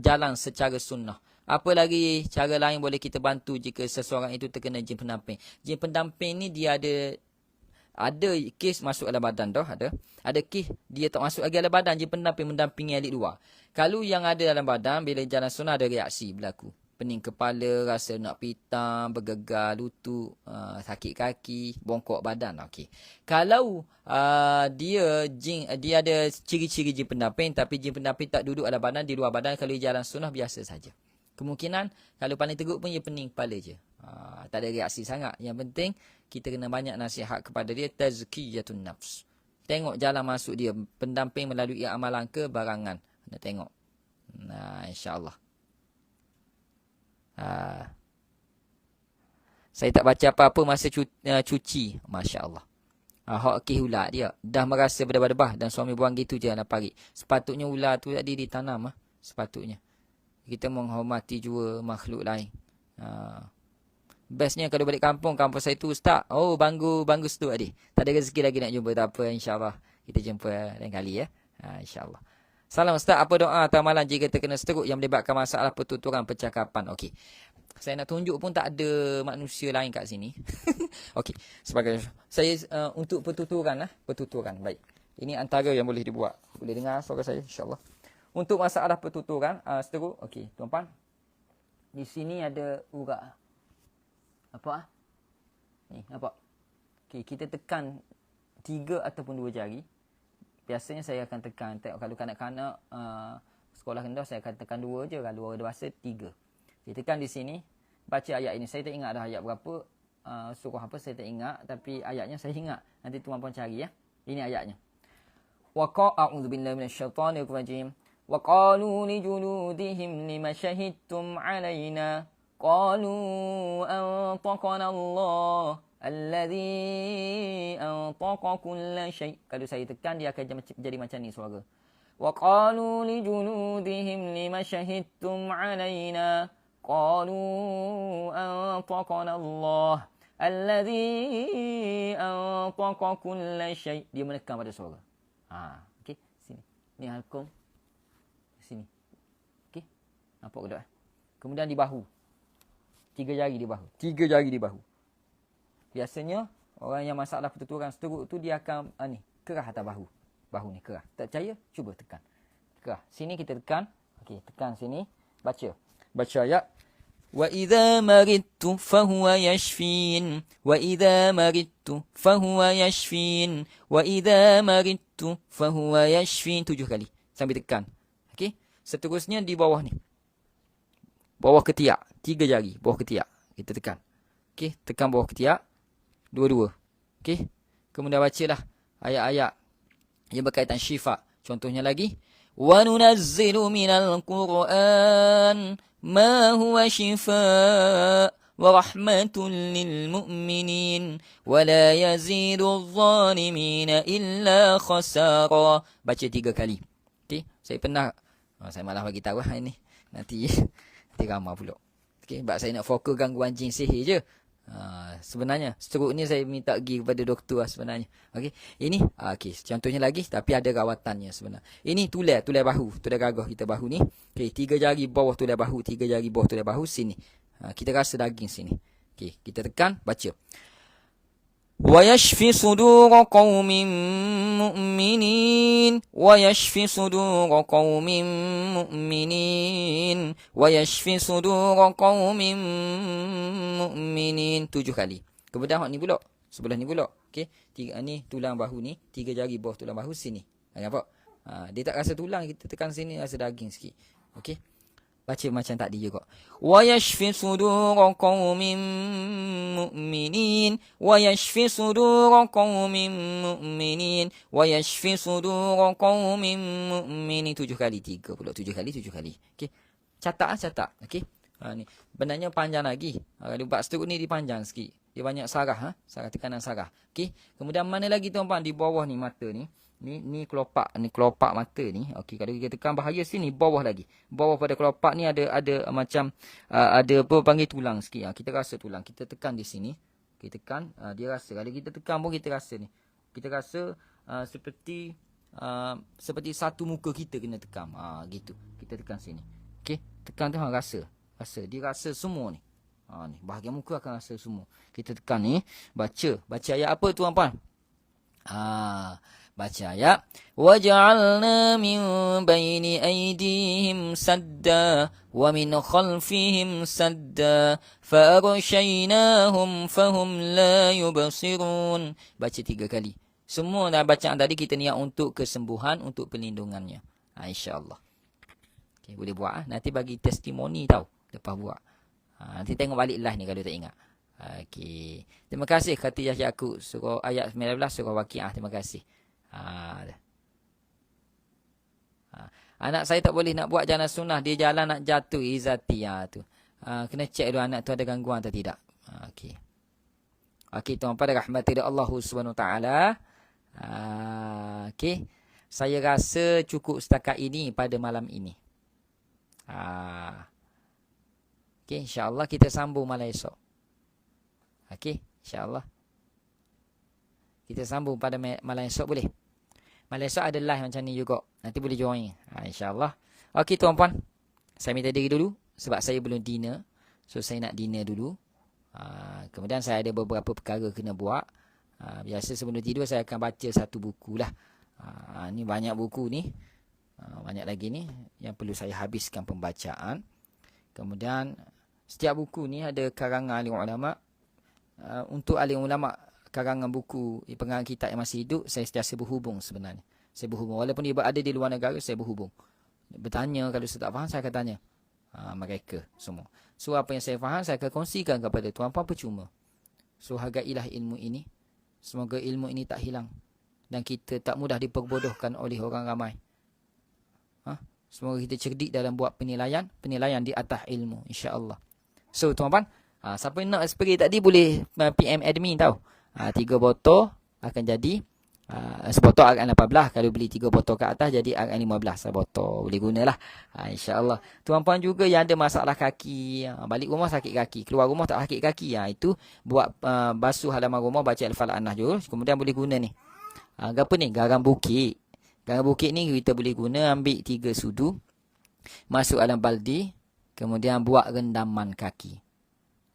jalan secara sunnah? Apa lagi cara lain boleh kita bantu jika seseorang itu terkena jin pendamping? Jin pendamping ni dia ada kes masuk dalam badan dah, ada kes dia tak masuk lagi dalam badan, jin pendamping mendampingi ahli luar. Kalau yang ada dalam badan, bila jalan sunnah ada reaksi berlaku. Pening kepala, rasa nak pitam, bergegar lutut, sakit kaki, bongkok badan. Okey. Kalau dia ada ciri-ciri jin pendamping, tapi jin pendamping tak duduk dalam badan, di luar badan, kalau jalan sunnah biasa saja. Kemungkinan kalau paling teruk pun dia pening kepala je. Tak ada reaksi sangat. Yang penting kita kena banyak nasihat kepada dia, tazkiyatun nafs. Tengok jalan masuk dia, pendamping melalui amalan ke barangan. Nak tengok. InsyaAllah. Saya tak baca apa-apa masa cuci. Masya Allah. Hak ular dia dah merasa berdebah-debah dan suami buang gitu je nak pari. Sepatutnya ular tu tadi ditanam. Sepatutnya kita menghormati juga makhluk lain. Bestnya kalau balik kampung saya tu ustaz. Oh banggu situ tadi. Tak ada rezeki lagi nak jumpa, tak apa, insyaAllah kita jumpa lain kali ya. InsyaAllah. Salam ustaz, apa doa atau amalan jika terkena stroke yang melibatkan masalah pertuturan percakapan? Okey. Saya nak tunjuk pun tak ada manusia lain kat sini. Okey. Sebagai saya untuk pertuturan pertuturan. Baik. Ini antara yang boleh dibuat. Boleh dengar suara saya insya-Allah. Untuk masalah pertuturan stroke, okey, tuan-puan. Di sini ada urat. Apa? Ni, nampak? Okey, kita tekan 3 ataupun 2 jari. Biasanya saya akan tekan, kalau kanak-kanak sekolah rendah saya akan tekan 2 je, kalau orang dewasa 3. Dia tekan di sini, baca ayat ini. Saya tak ingat dah ayat berapa, surah apa saya tak ingat, tapi ayatnya saya ingat. Nanti tuan-puan cari ya. Ini ayatnya. A'udzu billahi minasyaitonir rajim. Wa qalu li juludihim lima syahidtum 'alaina qalu antaqana Allah alladhi antaqa kulla syai'. Kalau saya tekan dia akan jadi macam ni suara. Wa qalu li juludihim lima syahidtum 'alaina qalu antaqana Allah alladhi antaqa kulla syai'. Dia menekan pada suara. Okey, sini. Ni halkum. Sini. Okey. Nampak ke tak? Kemudian di bahu. 3 jari di bahu. 3 jari di bahu. Biasanya orang yang masalah pertuturan stroke tu dia akan kerah atas bahu. Bahu ni kerah. Tak percaya? Cuba tekan. Kerah. Sini kita tekan. Okey, tekan sini. Baca. Baca ayat. Wa idza maridtu fahuwa yashfin. Wa idza maridtu fahuwa yashfin. Wa idza maridtu fahuwa yashfin. 7 kali. Sambil tekan. Okey. Seterusnya di bawah ni. Bawah ketiak. 3 jari. Bawah ketiak. Kita tekan. Okey. Tekan bawah ketiak. Dua-dua. Okey. Kemudian bacalah ayat-ayat yang berkaitan syifa. Contohnya lagi. وَنُنَزِّلُ مِنَ الْقُرْآنِ مَا هُوَ شِفَاءٌ وَرَحْمَةٌ لِلْمُؤْمِنِينَ وَلَا يَزِيدُ الظَّالِمِينَ إِلَّا خَسَارًا. Baca 3 kali. Okey. Saya pernah. Saya malah bagi tahu ini. Nanti ramai pula. Okey. Sebab saya nak fokus gangguan jin sihir je. Sebenarnya stroke ni saya minta pergi kepada doktor lah sebenarnya. Okey. Ini okey, contohnya lagi tapi ada rawatannya sebenarnya. Ini tulai bahu, tulai gagah kita bahu ni. Okey, 3 jari bawah tulai bahu, 3 jari bawah tulai bahu sini. Kita rasa daging sini. Okey, kita tekan, baca. وَيَشْفِ صُدُورَ قَوْمٍ مُؤْمِنِينَ وَيَشْفِ صُدُورَ قَوْمٍ مُؤْمِنِينَ وَيَشْفِ صُدُورَ قَوْمٍ مُؤْمِنِينَ 7 kali. Kemudian hak ni pula. Sebelah ni pula. Okey. Ni tulang bahu ni. 3 jari bawah tulang bahu sini. Nampak? Dia tak rasa tulang. Kita tekan sini rasa daging sikit. Okey. Baca macam tadi juga. وَيَشْفِ صُدُورَ قَوْمٍ مُؤْمِنِينَ وَيَشْفِ صُدُورَ قَوْمٍ مُؤْمِنِينَ وَيَشْفِ صُدُورَ قَوْمٍ مُؤْمِنِينَ 7 kali. 3 pula. 7 kali, 7 kali. Okey. Catat. Okey. Ni. Benarnya panjang lagi. Kalau buat stroke ni dipanjang sikit. Dia banyak sarah. Sarah tekanan sarah. Okey. Kemudian mana lagi tuan-tuan? Di bawah ni mata ni. Ni kelopak mata ni. Okey, kalau kita tekan bahaya sini bawah lagi. Bawah pada kelopak ni ada macam ada apa panggil tulang sikit. Kita rasa tulang. Kita tekan di sini. Kita tekan, dia rasa. Kalau kita tekan pun kita rasa ni. Kita rasa seperti satu muka kita kena tekan. Gitu. Kita tekan sini. Okey, tekan tu rasa. Dia rasa semua ni. Ni bahagian muka akan rasa semua. Kita tekan ni, baca ayat apa tuan-puan? Baca ayat. وَجَعَلْنَا مِنْ بَيْنِ أَيْدِيهِمْ سَدًّا وَمِنْ خَلْفِهِمْ سَدًّا فَأَغْشَيْنَاهُمْ فَهُمْ لَا يُبْصِرُونَ. Baca 3 kali. Semua dalam bacaan tadi kita niat untuk kesembuhan, untuk perlindungannya. InsyaAllah. Okay, boleh buat. Nanti bagi testimoni tau. Lepas buat. Nanti tengok balik live ni kalau tak ingat. Okey. Terima kasih kata Yahya surah ayat 19 surah Waqiah. Terima kasih. Anak saya tak boleh nak buat jalan sunnah. Dia jalan nak jatuh izati. Tu. Kena cek dulu anak tu ada gangguan atau tidak. Okey. Okey, tuan pada rahmati Allah Subhanahu taala. Okey. Saya rasa cukup setakat ini pada malam ini. Okey, insya-Allah kita sambung malam esok. Okey, insya-Allah. Kita sambung pada malam esok boleh? Malam esok ada live macam ni juga. Nanti boleh join. InsyaAllah. Okey tuan-puan. Saya minta diri dulu. Sebab saya belum dinner. So saya nak dinner dulu. Kemudian saya ada beberapa perkara kena buat. Biasa sebelum tidur saya akan baca satu buku lah. Ni banyak buku ni. Banyak lagi ni. Yang perlu saya habiskan pembacaan. Kemudian setiap buku ni ada karangan alim ulama. Untuk alim ulama karangan buku pengarang kitab yang masih hidup, saya sentiasa berhubung sebenarnya. Saya berhubung. Walaupun dia berada di luar negara, saya berhubung. Bertanya, kalau saya tak faham, saya akan tanya. Mereka semua. So, apa yang saya faham, saya akan kongsikan kepada tuan-puan percuma. So, hargailah ilmu ini. Semoga ilmu ini tak hilang. Dan kita tak mudah diperbodohkan oleh orang ramai. Semoga kita cerdik dalam buat penilaian di atas ilmu, insya-Allah. So, tuan-puan, siapa yang nak spray tadi boleh PM admin tau. 3 botol akan jadi sebotol akan 18. Kalau beli 3 botol ke atas jadi akan 15 botol. Boleh gunalah. InsyaAllah. Tuan-puan juga yang ada masalah kaki, balik rumah sakit kaki, keluar rumah tak sakit kaki, itu buat basuh halaman rumah, baca Al-Falaq juga. Kemudian boleh guna ni. Apa ni? Garam bukit. Garam bukit ni kita boleh guna, ambil 3 sudu, masuk dalam baldi, Kemudian buat rendaman kaki.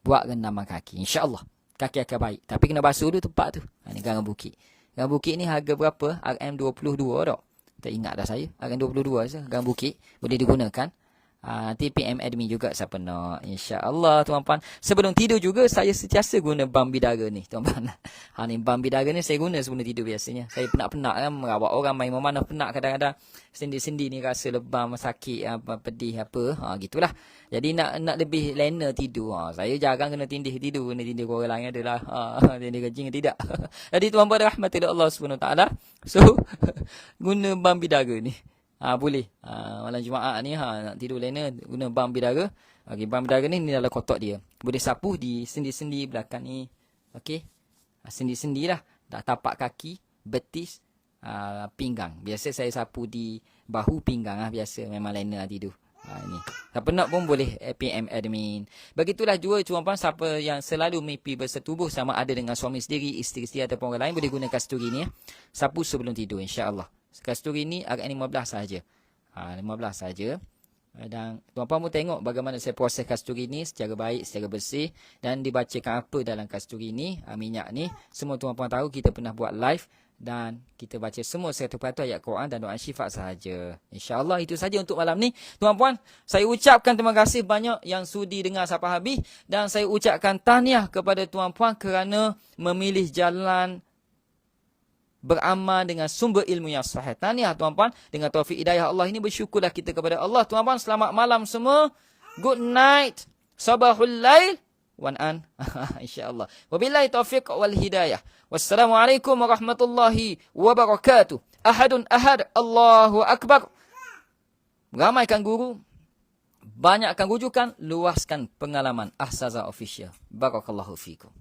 Buat rendaman kaki. InsyaAllah. Kaki akan baik. Tapi kena basuh dulu tempat tu. Ni garang bukit. Garang bukit ni harga berapa? RM22 tau. Tak ingat dah saya. RM22 saja. Garang bukit. Boleh digunakan. Nanti PM admin juga siapa nak. InsyaAllah tuan-puan. Sebelum tidur juga saya sentiasa guna balm bidara ni tuan-puan. Ni balm bidara ni saya guna sebelum tidur biasanya. Saya penat-penat kan merawat orang main mana penat kadang-kadang. Sendi-sendi ni rasa lebam, sakit, pedih apa. Gitulah. Jadi nak lebih lena tidur. Saya jarang kena tindih tidur. Kena tindih orang lain adalah tindih kencing tidak. Jadi tuan-puan rahmati Allah SWT. So guna balm bidara ni. Boleh. Malam Jumaat ni nak tidur lena guna balm bidara. Okey, balm bidara ni dalam kotak dia. Boleh sapu di sendi-sendi belakang ni. Okey. Sendi-sendi lah. Dah tapak kaki, betis, pinggang. Biasa saya sapu di bahu pinggang biasa memang lena tidur. Ini. Siapa nak pun boleh PM admin. Begitulah jua tuan-puan, siapa yang selalu mimpi bersetubuh sama ada dengan suami sendiri, isteri ataupun orang lain boleh guna kasturi ni Sapu sebelum tidur insya-Allah. Kasturi ni agak 15 saja. 15 saja. Dan tuan-puan pun tengok bagaimana saya proses kasturi ni secara baik, secara bersih dan dibacakan apa dalam kasturi ni, minyak ni. Semua tuan-puan tahu kita pernah buat live dan kita baca semua 100% ayat Quran dan doa syifa sahaja. InsyaAllah itu saja untuk malam ni. Tuan-puan, saya ucapkan terima kasih banyak yang sudi dengar sampai habis dan saya ucapkan tahniah kepada tuan-puan kerana memilih jalan beramal dengan sumber ilmu yang sahih. Tahniah tuan-puan, dengan taufik hidayah Allah ini bersyukurlah kita kepada Allah. Tuan-puan, selamat malam semua. Good night. Sabahul lail. Wan-an. InsyaAllah. Wabillahi taufiq wal hidayah. Wassalamualaikum warahmatullahi wabarakatuh. Ahadun ahad. Allahu akbar. Ramaikan guru. Banyakkan rujukan. Luaskan pengalaman. Ahsaza Official. Barakallahu fikum.